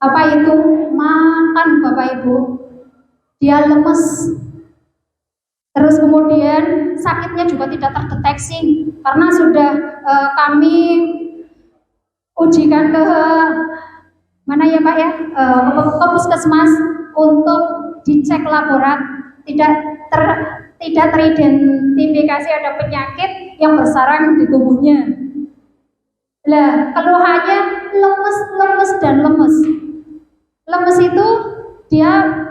Apa itu? Makan, Bapak Ibu. Dia lemes. Terus kemudian sakitnya juga tidak terdeteksi karena sudah kami ujikan ke mana ya Pak ya, ke puskesmas untuk dicek laborat, tidak teridentifikasi ada penyakit yang bersarang di tubuhnya. Lah, keluhannya lemes dan lemes. Lemes itu dia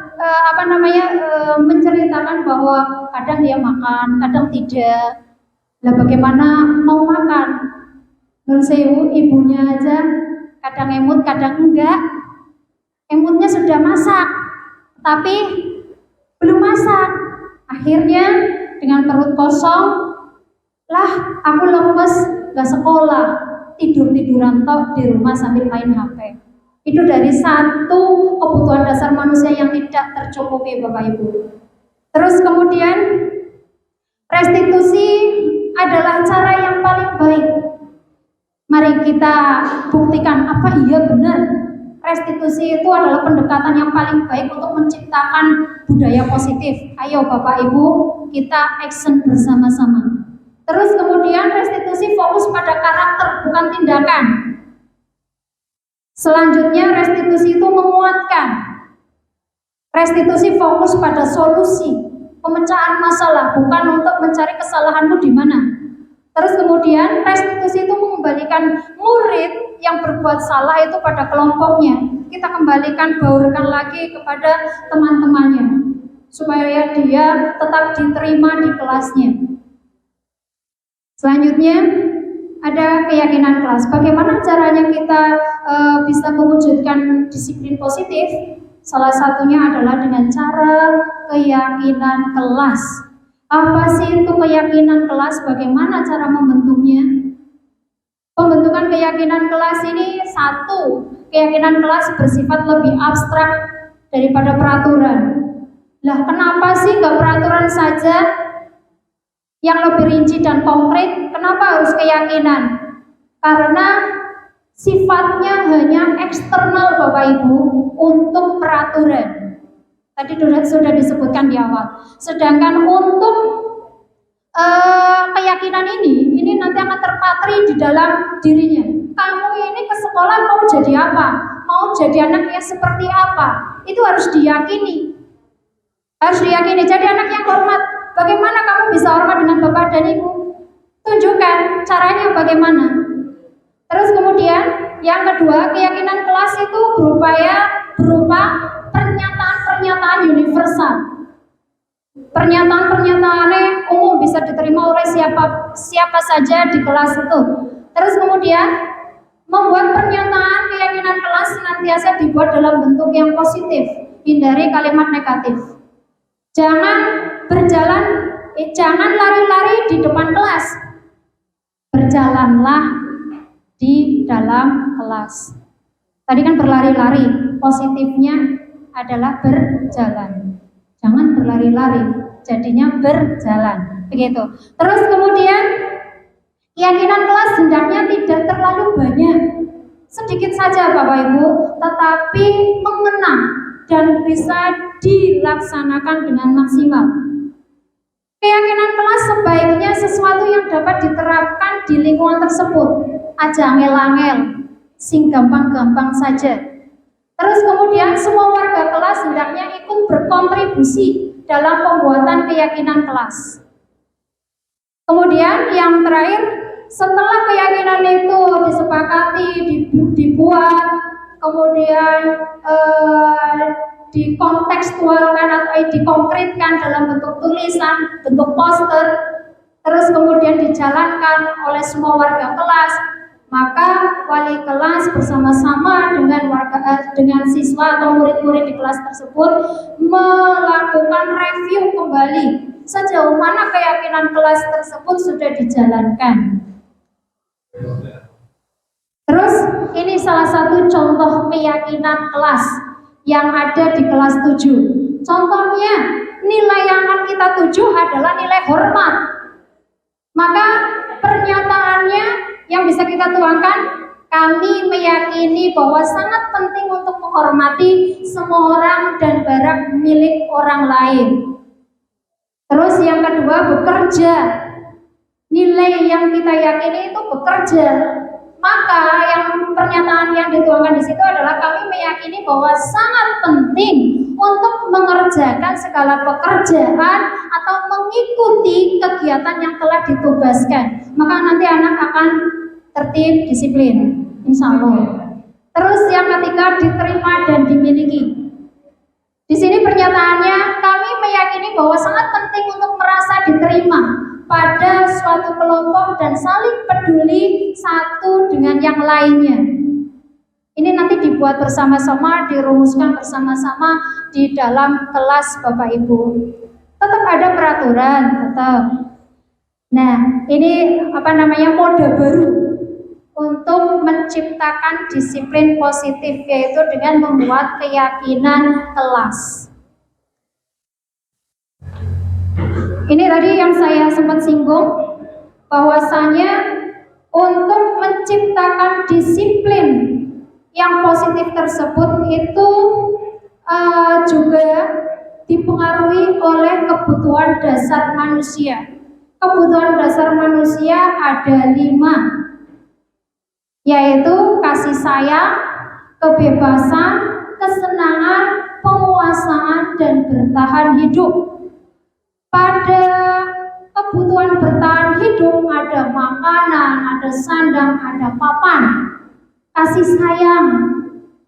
menceritakan bahwa kadang dia makan, kadang tidak. Lah bagaimana mau makan? Nun sewu, ibunya aja kadang emut, kadang enggak. Emutnya sudah masak, tapi belum masak. Akhirnya dengan perut kosong, lah aku lemes, gak sekolah, tiduran tok di rumah sambil main HP. Itu dari satu kebutuhan dasar manusia yang tidak tercukupi Bapak Ibu. Terus kemudian restitusi adalah cara yang paling baik. Mari kita buktikan apa iya benar. Restitusi itu adalah pendekatan yang paling baik untuk menciptakan budaya positif. Ayo Bapak Ibu, kita action bersama-sama. Terus kemudian restitusi fokus pada karakter bukan tindakan. Selanjutnya restitusi itu menguatkan. Restitusi fokus pada solusi, pemecahan masalah, bukan untuk mencari kesalahanmu di mana. Terus kemudian restitusi itu mengembalikan murid yang berbuat salah itu pada kelompoknya. Kita kembalikan, baurkan lagi kepada teman-temannya supaya dia tetap diterima di kelasnya. Selanjutnya ada keyakinan kelas. Bagaimana caranya kita bisa mewujudkan disiplin positif? Salah satunya adalah dengan cara keyakinan kelas. Apa sih itu keyakinan kelas? Bagaimana cara membentuknya? Pembentukan keyakinan kelas ini satu, keyakinan kelas bersifat lebih abstrak daripada peraturan. Lah kenapa sih nggak peraturan saja yang lebih rinci dan konkret? Kenapa harus keyakinan? Karena sifatnya hanya eksternal Bapak Ibu untuk peraturan. Tadi sudah disebutkan di awal. Sedangkan untuk keyakinan ini nanti akan terpatri di dalam dirinya. Kamu ini ke sekolah mau jadi apa? Mau jadi anak yang seperti apa? Itu harus diyakini. Harus diyakini. Jadi anak yang hormat. Bagaimana kamu bisa hormat dengan bapak dan ibu? Tunjukkan caranya bagaimana. Terus kemudian yang kedua, keyakinan kelas itu berupa pernyataan-pernyataan universal. Pernyataan-pernyataannya umum bisa diterima oleh siapa saja di kelas itu. Terus kemudian Membuat pernyataan keyakinan kelas senantiasa dibuat dalam bentuk yang positif, hindari kalimat negatif. Jangan lari-lari di depan kelas. Berjalanlah di dalam kelas. Tadi kan berlari-lari, positifnya adalah berjalan. Jangan berlari-lari, jadinya berjalan. Begitu. Terus kemudian keyakinan kelas hendaknya tidak terlalu banyak. Sedikit saja Bapak Ibu, tetapi mengena dan bisa dilaksanakan dengan maksimal. Keyakinan kelas sebaiknya sesuatu yang dapat diterapkan di lingkungan tersebut. Aja angel-angel, sing gampang-gampang saja. Terus kemudian semua warga kelas hendaknya ikut berkontribusi dalam pembuatan keyakinan kelas. Kemudian yang terakhir, setelah keyakinan itu disepakati, dibuat, kemudian dikontekstualkan atau dikonkretkan dalam bentuk tulisan, bentuk poster, terus kemudian dijalankan oleh semua warga kelas, maka wali kelas bersama-sama dengan siswa atau murid-murid di kelas tersebut melakukan review kembali sejauh mana keyakinan kelas tersebut sudah dijalankan. Terus ini salah satu contoh keyakinan kelas yang ada di kelas 7. Contohnya, nilai yang akan kita tuju adalah nilai hormat. Maka pernyataannya yang bisa kita tuangkan, kami meyakini bahwa sangat penting untuk menghormati semua orang dan barang milik orang lain. Terus yang kedua, bekerja. Nilai yang kita yakini itu bekerja. Maka yang pernyataan yang dituangkan di situ adalah kami meyakini bahwa sangat penting untuk mengerjakan segala pekerjaan atau mengikuti kegiatan yang telah ditugaskan. Maka nanti anak akan tertib, disiplin, insya Allah. Terus yang ketiga, diterima dan dimiliki. Di sini pernyataannya, kami meyakini bahwa sangat penting untuk merasa diterima pada suatu kelompok dan saling peduli satu dengan yang lainnya. Ini nanti dibuat bersama-sama, dirumuskan bersama-sama di dalam kelas Bapak Ibu. Tetap ada peraturan, tetap. Nah, ini mode baru untuk menciptakan disiplin positif, yaitu dengan membuat keyakinan kelas. Ini tadi yang saya sempat singgung, bahwasanya untuk menciptakan disiplin yang positif tersebut itu juga dipengaruhi oleh kebutuhan dasar manusia. Kebutuhan dasar manusia ada 5, yaitu kasih sayang, kebebasan, kesenangan, penguasaan, dan bertahan hidup. Pada kebutuhan bertahan hidup ada makanan, ada sandang, ada papan. Kasih sayang,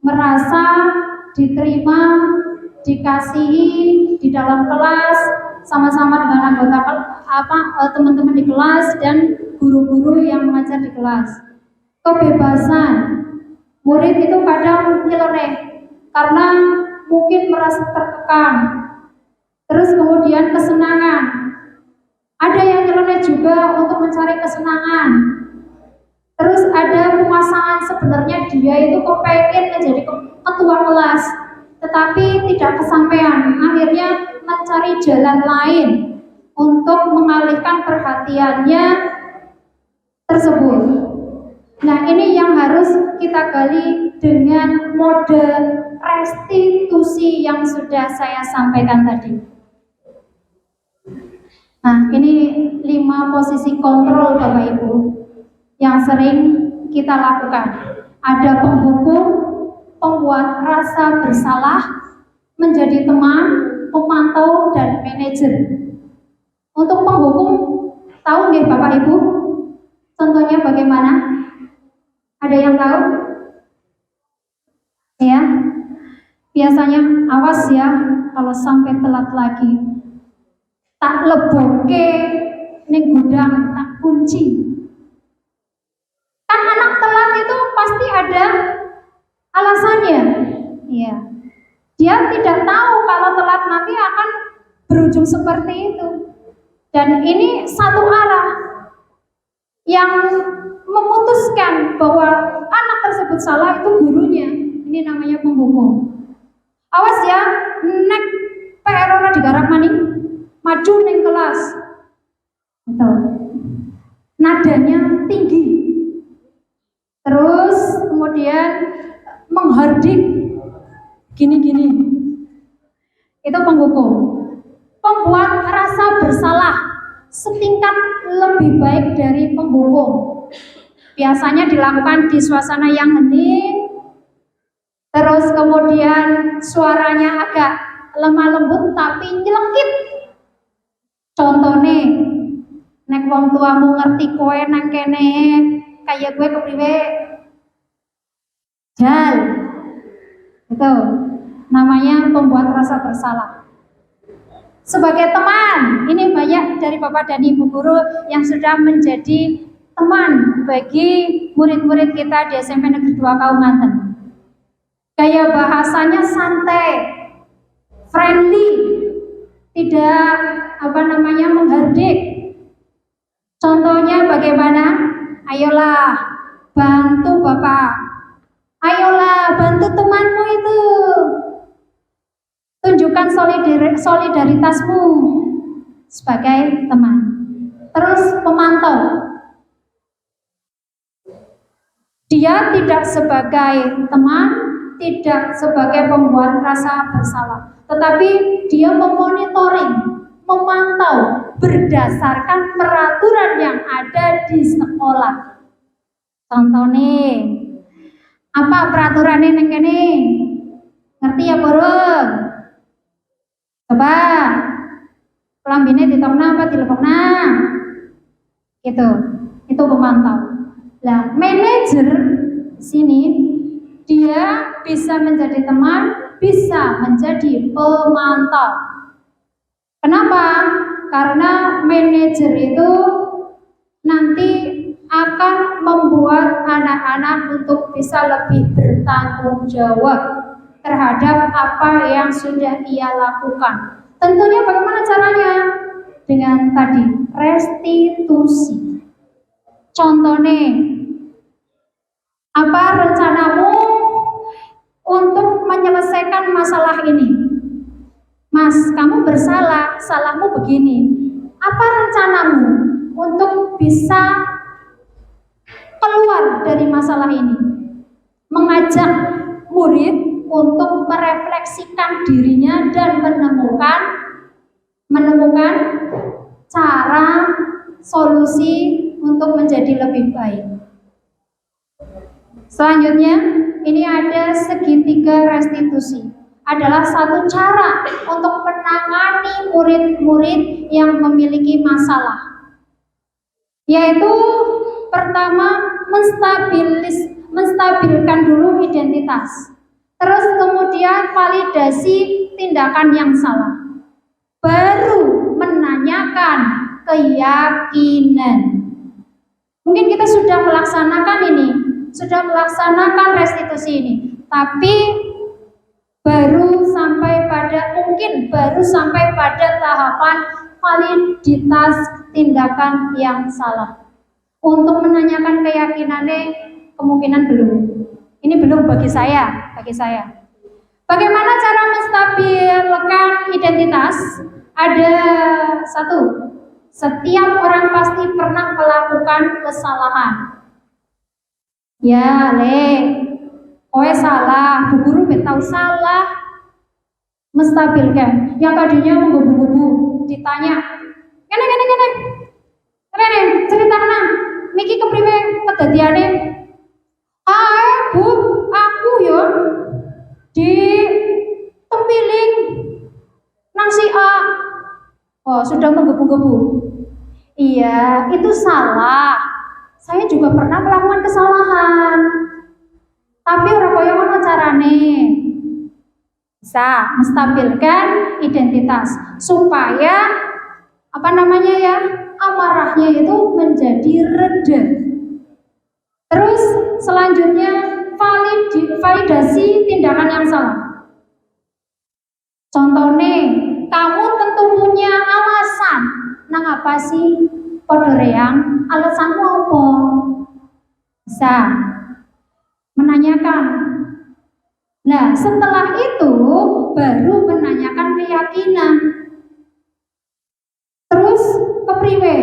merasa diterima, dikasihi di dalam kelas, sama-sama dengan anggota teman-teman di kelas dan guru-guru yang mengajar di kelas. Kebebasan, murid itu kadang nyeleneh karena mungkin merasa terkekang. Terus kemudian kesenangan, ada yang nyeleneh juga untuk mencari kesenangan. Terus ada penguasaan, sebenarnya dia itu kepengen menjadi ketua kelas, tetapi tidak kesampaian, akhirnya mencari jalan lain untuk mengalihkan perhatiannya tersebut. Nah, ini yang harus kita gali dengan mode restitusi yang sudah saya sampaikan tadi. Nah, ini 5 posisi kontrol Bapak Ibu yang sering kita lakukan. Ada penghukum, pembuat rasa bersalah, menjadi teman, pemantau, dan manajer. Untuk penghukum, tahu nggih Bapak Ibu? Contohnya bagaimana? Ada yang tahu? Ya, biasanya awas ya kalau sampai telat lagi. Tak leboke ning gudang, tak kunci. Kan anak telat itu pasti ada alasannya. Iya. Dia tidak tahu kalau telat nanti akan berujung seperti itu. Dan ini satu arah yang memutuskan bahwa anak tersebut salah itu gurunya. Ini namanya penghukum. Awas ya, nek PR ora digarap maning, maju ning kelas. Gitu. Nadanya tinggi. Terus kemudian menghardik gini-gini. Itu penghukum. Pembuat rasa bersalah setingkat lebih baik dari penghukum. Biasanya dilakukan di suasana yang hening, terus kemudian suaranya agak lemah lembut tapi nyelekit. Contohnya, nek wong tuamu ngerti kowe nang kene kaya gue kepriwe jal. Itu namanya pembuat rasa bersalah. Sebagai teman, ini banyak dari Bapak dan Ibu guru yang sudah menjadi teman bagi murid-murid kita di SMP Negeri 2 Kabupaten. Gaya bahasanya santai, friendly, tidak menghardik. Contohnya bagaimana? Ayolah, bantu Bapak. Ayolah, bantu temanmu itu. Tunjukkan solidaritasmu sebagai teman. Terus pemantau. Dia tidak sebagai teman, tidak sebagai pembuat rasa bersalah, tetapi dia memonitoring, memantau berdasarkan peraturan yang ada di sekolah. Contohnya, apa peraturannya neng kene? Ngerti ya burung? Coba kelambine ditokna apa dilepokna? Gitu. Itu pemantau. Nah, manajer sini dia bisa menjadi teman, bisa menjadi pemantau. Kenapa? Karena manajer itu nanti akan membuat anak-anak untuk bisa lebih bertanggung jawab terhadap apa yang sudah ia lakukan. Tentunya bagaimana caranya? Dengan tadi restitusi. Contohnya, apa rencanamu untuk menyelesaikan masalah ini? Mas, kamu bersalah, salahmu begini. Apa rencanamu untuk bisa keluar dari masalah ini? Mengajak murid untuk merefleksikan dirinya dan menemukan cara solusi untuk menjadi lebih baik. Selanjutnya, ini ada segitiga restitusi. Adalah satu cara untuk menangani murid-murid yang memiliki masalah. Yaitu pertama, menstabilkan dulu identitas. Terus kemudian validasi tindakan yang salah. Baru menanyakan keyakinan. Mungkin kita sudah melaksanakan ini, sudah melaksanakan restitusi ini, tapi baru sampai pada tahapan validitas tindakan yang salah. Untuk menanyakan keyakinannya kemungkinan belum. Ini belum bagi saya. Bagaimana cara menstabilkan identitas? Ada satu. Setiap orang pasti pernah melakukan kesalahan. Ya, kowe salah, bu guru tahu salah. Menstabilkan. Yang tadinya menggebu-gebu, ditanya, kene, ceritakan, niki kepriwe kedadiane? Bu, aku yo di tempiling nang si A. Oh, sudah menggebu-gebu. Iya, itu salah. Saya juga pernah melakukan kesalahan. Tapi ora koyo ngono carane. Bisa menstabilkan identitas supaya amarahnya itu menjadi reda. Terus selanjutnya validasi tindakan yang salah. Contohnya, kamu tentu punya alasan. Nang apa sih podoreang? Alasanmu apa? Bisa menanyakan. Nah, setelah itu baru menanyakan keyakinan. Terus kepriwe?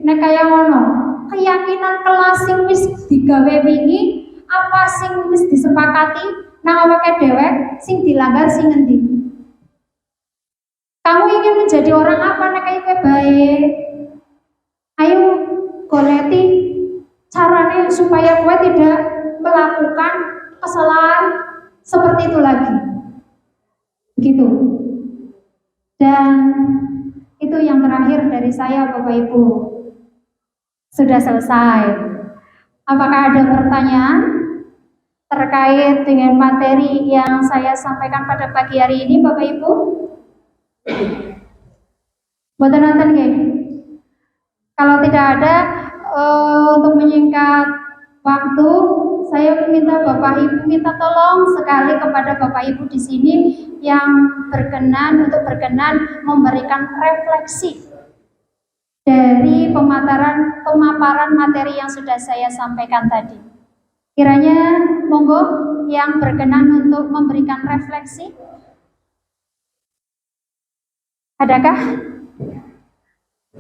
Nek kaya ngono, keyakinan kelas sing wis digawe wingi apa sing wis disepakati nang awake dhewe sing dilanggar sing ngendi? Kamu ingin menjadi orang apa nek kaya kowe baik? Ayo goleti caranya supaya kowe tidak melakukan kesalahan seperti itu lagi. Begitu. Dan itu yang terakhir dari saya, Bapak Ibu. Sudah selesai. Apakah ada pertanyaan terkait dengan materi yang saya sampaikan pada pagi hari ini, Bapak Ibu? Mboten nonton nggih? Kalau tidak ada, untuk menyingkat waktu, saya minta Bapak Ibu minta tolong sekali kepada Bapak Ibu di sini yang berkenan memberikan refleksi dari pemaparan materi yang sudah saya sampaikan tadi. Kiranya monggo yang berkenan untuk memberikan refleksi. Adakah?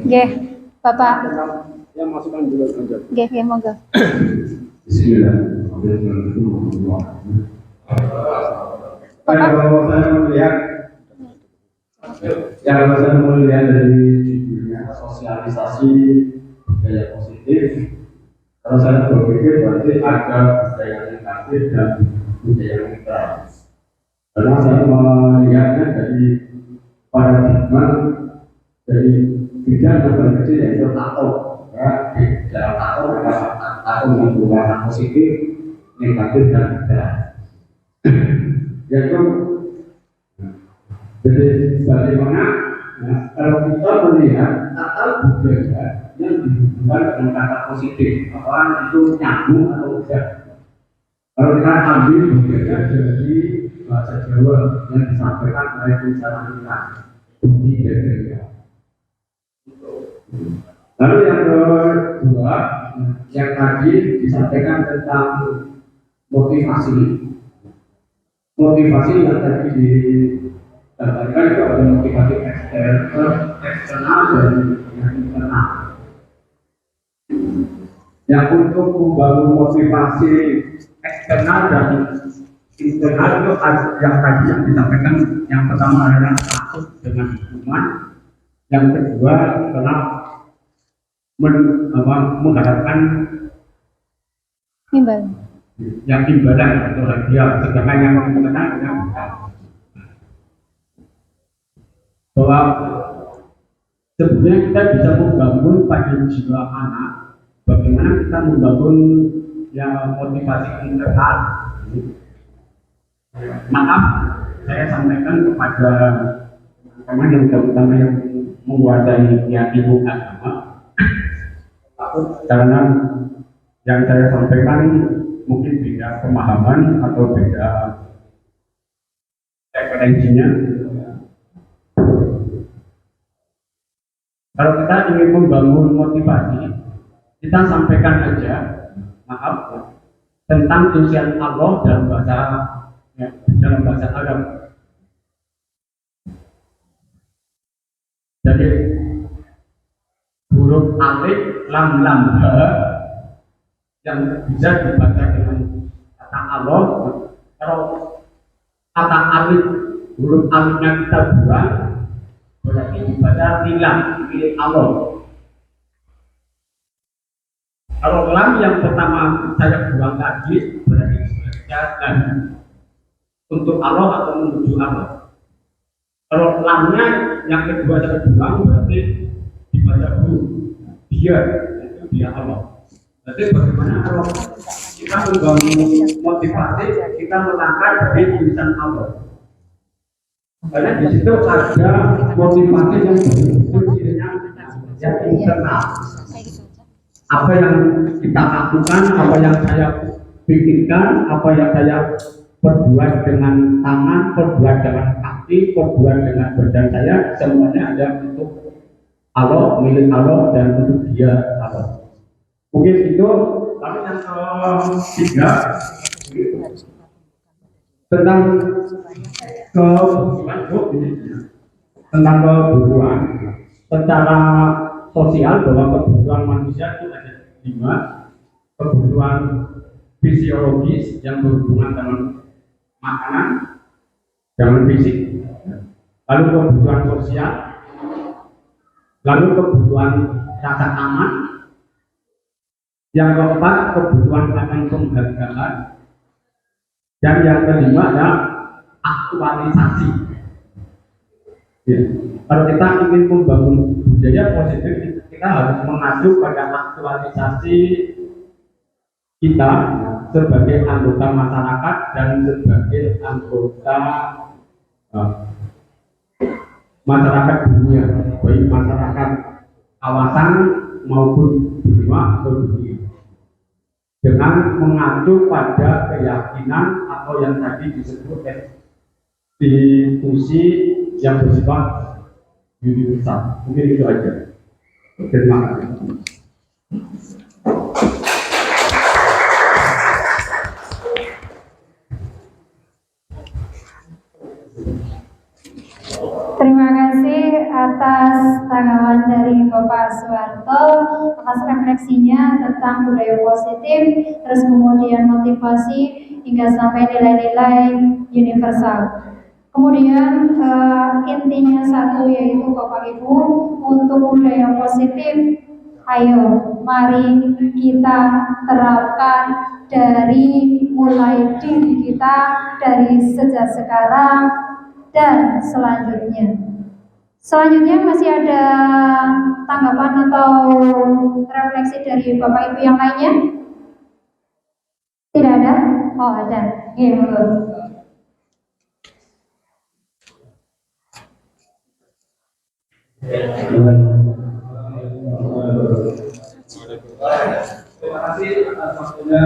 Nggih, Bapak. Yang masukkan juga saja. Nggih, monggo. Kalau saya melihat dari dunia sosialisasi budaya positif, kalau saya berpikir berarti ada budaya negatif dan budaya netral. Karena saya melihatnya dari paradigma dari bidang yang paling kecil yaitu tato. Ya, di dalam tato yang berwarna positif, negatif dan netral. Yaitu jadi bagaimana kalau kita melihat tata budaya yang dihubungkan dengan kata positif, apakah itu nyambung atau tidak? Kalau kita ambil budaya dari bahasa Jawa yang disampaikan oleh Tulisan kita, budi budaya. Lalu yang kedua, yang tadi disampaikan tentang motivasi. Motivasi yang tadi digambarkan itu ada motivasi eksternal dan yang internal. Yang untuk membangun motivasi eksternal dan internal itu yang tadi yang disampaikan, yang pertama adalah takut dengan hukuman, yang kedua adalah mengharapkan yang imbalan atau hadiah, sedangkan yang internal yang bahwa sebenarnya kita bisa membangun pada jiwa anak. Bagaimana kita membangun yang motivasi internal? Maaf, saya sampaikan kepada teman yang terutama yang menguasai ilmu agama, karena yang saya sampaikan mungkin beda pemahaman atau beda referensinya. Kalau kita ingin membangun motivasi, kita sampaikan aja, maaf, tentang tulisan Allah dalam bahasa Arab. Jadi huruf alif, lam, ha yang bisa dibaca dengan kata Allah. Kalau kata alif, huruf alifnya kita buang, berarti dibaca tilam, milik Allah. Kalau lam yang pertama saya buang tadi, berarti dibaca untuk Allah atau menuju Allah. Kalau lamnya yang kedua saya buang, berarti dibaca dia, itu dia Allah. Jadi bagaimana kalau kita membangun motivasi, kita melangkah dari tulisan Allah. Karena di situ ada motivasi yang internal. apa yang kita lakukan, apa yang saya pikirkan, apa yang saya perbuat dengan tangan, perbuat dengan kaki, perbuat dengan badan saya, semuanya ada untuk Allah, milik Allah, dan untuk Dia Allah. Mungkin itu. Lalu yang ketiga tentang kebutuhan tentang kebutuhan secara sosial, bahwa kebutuhan manusia itu ada 5. Kebutuhan fisiologis yang berhubungan dengan makanan, dengan fisik, lalu kebutuhan sosial, lalu kebutuhan rasa aman, yang keempat kebutuhan akan penghargaan, dan yang kelima adalah aktualisasi. Ya. Kalau kita ingin membangun budaya positif, kita harus mengacu pada aktualisasi kita sebagai anggota masyarakat dan sebagai anggota masyarakat dunia, baik masyarakat kawasan maupun benua atau dunia, dengan mengacu pada keyakinan atau yang tadi disebut institusi yang bersifat universal. Mungkin itu aja. Terima kasih. Terima kasih atas tanggapan dari Bapak Suwarto, atas refleksinya tentang budaya positif, terus kemudian motivasi hingga sampai nilai-nilai universal. Kemudian intinya satu, yaitu Bapak Ibu, untuk budaya positif, ayo mari kita terapkan dari mulai diri kita, dari sejak sekarang dan selanjutnya. Selanjutnya masih ada tanggapan atau refleksi dari Bapak Ibu yang lainnya? Tidak ada? Oh, ada. Iya, Terima kasih atas waktunya.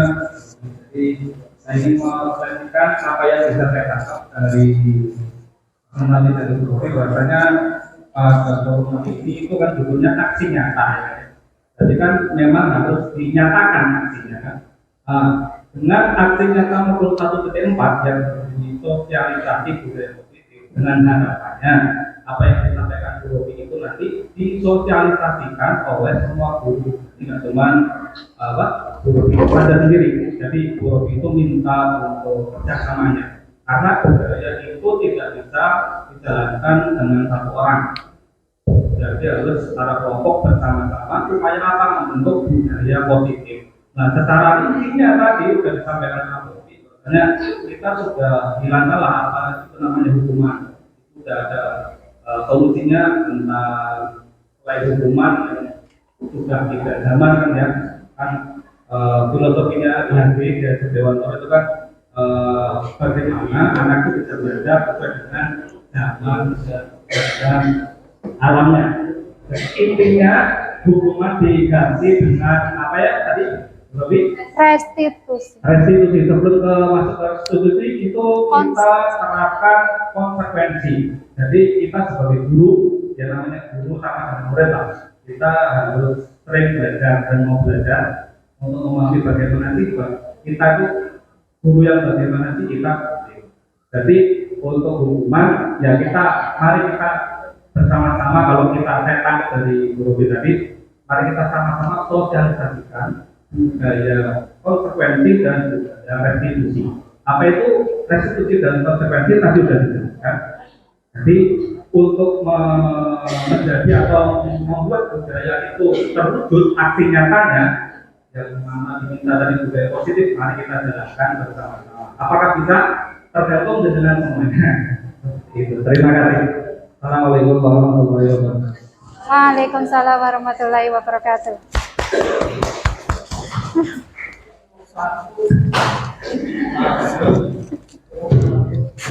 Saya ingin menyampaikan apa yang bisa saya tangkap dari nanti dari Prof. Bahwasanya forum ini itu kan judulnya aksi nyata. Jadi kan memang harus dinyatakan aksinya. Dengan aksi nyata maupun 1.4 yang sosialisasi budaya positif, dengan harapannya apa yang disampaikan Bu Robi itu nanti disosialisasikan oleh semua guru, tidak cuma Bu Robi pada sendiri. Jadi Bu Robi itu minta untuk kerjasamanya, karena budaya itu tidak bisa dijalankan dengan satu orang. Jadi harus secara kelompok bersama-sama supaya apa, membentuk budaya positif. Nah, secara intinya tadi sudah disampaikan Pak Robi, karena kita sudah hilang apa itu namanya hukuman. Sudah ada solusinya tentang selain hukuman yang sudah tidak zaman kan ya, kan filosofinya Henry dan Dewanto itu kan bagaimana anak itu bisa belajar sesuai dengan zaman dan alamnya. Intinya hukuman diganti dengan apa ya tadi, Robi? restitusi. Restitusi. Sebelum masuk ke restitusi itu kita terapkan konsekuensi. Jadi kita sebagai guru, ya namanya guru sama dengan murid lah. Kita harus sering belajar dan mau belajar untuk memahami bagaimana sih kita itu guru yang bagaimana sih kita. Jadi untuk hukuman ya mari kita bersama-sama, kalau saya tangkap dari guru tadi, mari kita sama-sama sosialisasikan budaya konsekuensi dan budaya restitusi. Apa itu restitusi dan konsekuensi tadi sudah dijelaskan. Jadi untuk menjadi atau membuat budaya itu terwujud aksi nyatanya, yang mana diminta dari budaya positif, mari kita jalankan bersama-sama. Apakah bisa? Tergantung dengan semuanya. Itu. Terima kasih. Assalamualaikum warahmatullahi wabarakatuh. Waalaikumsalam warahmatullahi wabarakatuh.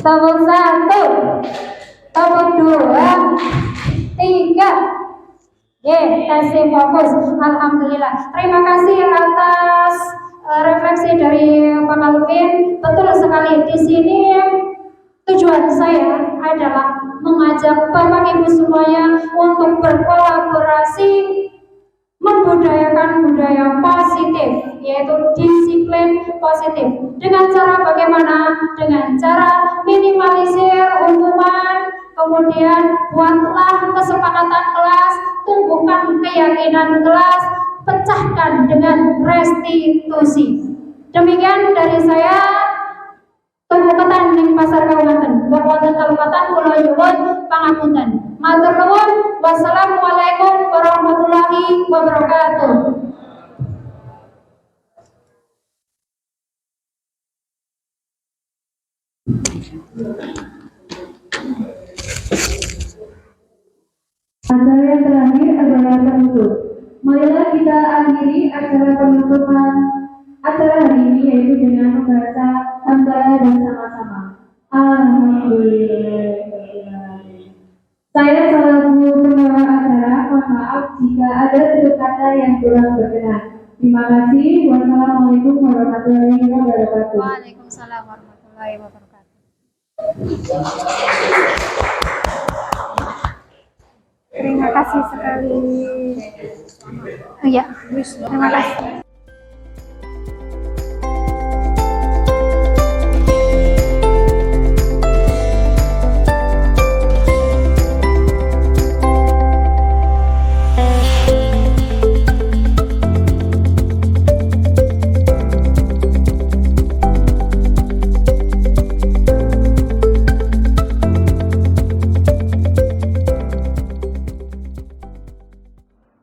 Tepuk 1, tepuk 2, 3. Kasih fokus. Alhamdulillah. Terima kasih atas refleksi dari Pak Alvin. Betul sekali. Di sini tujuan saya adalah mengajak Bapak Ibu semuanya untuk berkolaborasi membudayakan budaya positif, yaitu disiplin positif. Dengan cara bagaimana? Dengan cara minimalisir hukuman, kemudian buatlah kesepakatan kelas, tumbuhkan keyakinan kelas, pecahkan dengan restitusi. Demikian dari saya. Tunggu ketan ning pasar Kabupaten, Kabupaten Kabupaten Pulau Nyuwun, pangapunten. Matur nuwun. Wassalamualaikum warahmatullahi wabarakatuh. Acara yang terakhir adalah penutup. Marilah kita akhiri acara penutupan acara hari ini yaitu dengan membaca hamdalah bersama-sama. Alhamdulillah. Saya selaku pembawa acara, mohon maaf jika ada tutur kata yang kurang berkenan. Terima kasih. Wassalamualaikum warahmatullahi wabarakatuh. Waalaikumsalam warahmatullahi wabarakatuh. Terima kasih sekali. Ya, terima kasih.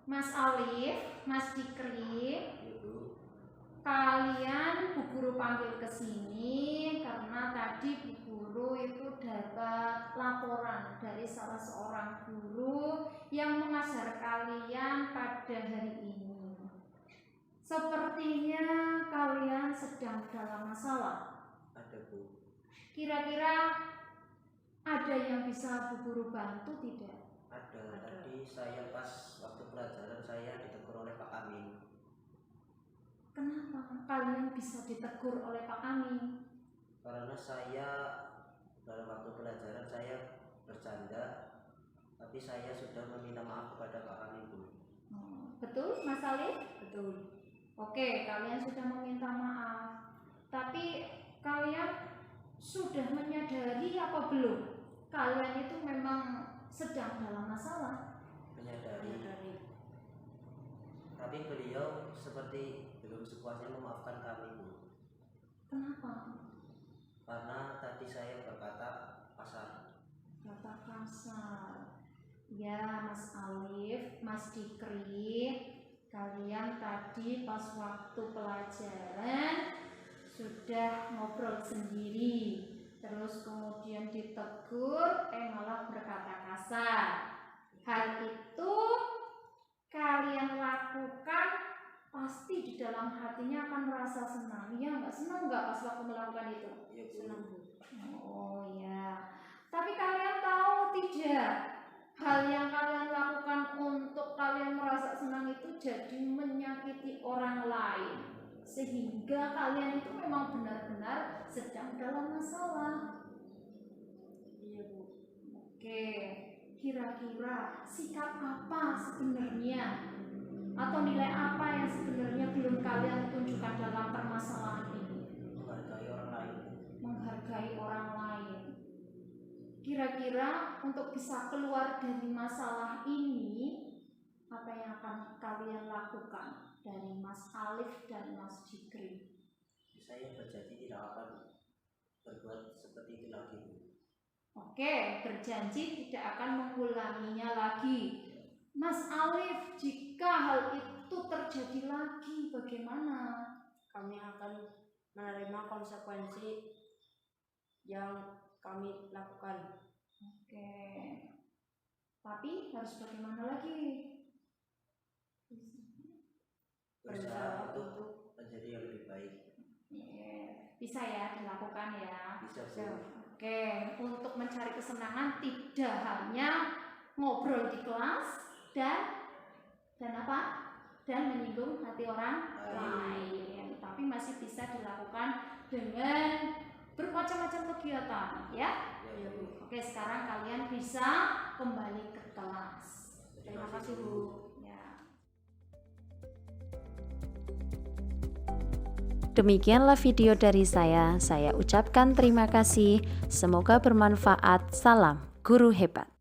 Mas Alif, Mas Dikri, kalian Bu Guru panggil ke sini karena tadi Bu Guru itu dapat laporan dari salah seorang guru yang mengajar kalian pada hari ini. Sepertinya kalian sedang dalam masalah. Ada, Bu. Kira-kira ada yang bisa Bu Guru bantu tidak? Ada. Tadi saya pas waktu pelajaran saya ditegur oleh Pak Amin. Kenapa kalian bisa ditegur oleh Pak Amin? Karena saya dalam waktu pelajaran saya bercanda, tapi saya sudah meminta maaf kepada Pak Amin, Bu. Betul, Mas Alif? Betul. Oke, kalian sudah meminta maaf. Tapi kalian sudah menyadari apa belum? Kalian itu memang sedang dalam masalah. Menyadari. Tapi beliau seperti belum sepuasnya memaafkan kami, Bu. Kenapa? Karena tadi saya berkata kasar. Kata kasar. Ya, Mas Alif, Mas Dikri, kalian tadi pas waktu pelajaran sudah ngobrol sendiri, terus kemudian ditegur, malah berkata kasar. Hal itu kalian lakukan pasti di dalam hatinya akan merasa senang. Ya, nggak senang nggak pas waktu melakukan itu? Iya, Bu. Senang, Bu. Oh ya. Tapi kalian tahu tidak, hal yang kalian lakukan untuk kalian merasa senang itu jadi menyakiti orang lain, sehingga kalian itu memang benar-benar sedang dalam masalah. Iya, Bu. Oke, kira-kira sikap apa sebenarnya atau nilai apa yang sebenarnya belum kalian tunjukkan dalam permasalahan ini? Menghargai orang lain. Menghargai orang lain. Kira-kira untuk bisa keluar dari masalah ini, apa yang akan kalian lakukan dari Mas Alif dan Mas Dikri? Saya berjanji tidak akan berbuat seperti itu lagi, Bu. Oke, berjanji tidak akan mengulanginya lagi. Mas Alif, jika hal itu terjadi lagi, bagaimana? Kami akan menerima konsekuensi yang kami lakukan. Oke, tapi harus bagaimana lagi? Berusaha untuk menjadi yang lebih baik. Bisa ya dilakukan ya? Bisa, Bu. Oke, untuk mencari kesenangan tidak hanya ngobrol di kelas dan dan menyinggung hati orang lain. Tapi masih bisa dilakukan dengan bermacam-macam kegiatan, ya. Oke, sekarang kalian bisa kembali ke kelas. Terima kasih, Bu. Ya. Demikianlah video dari saya ucapkan terima kasih. Semoga bermanfaat. Salam guru hebat.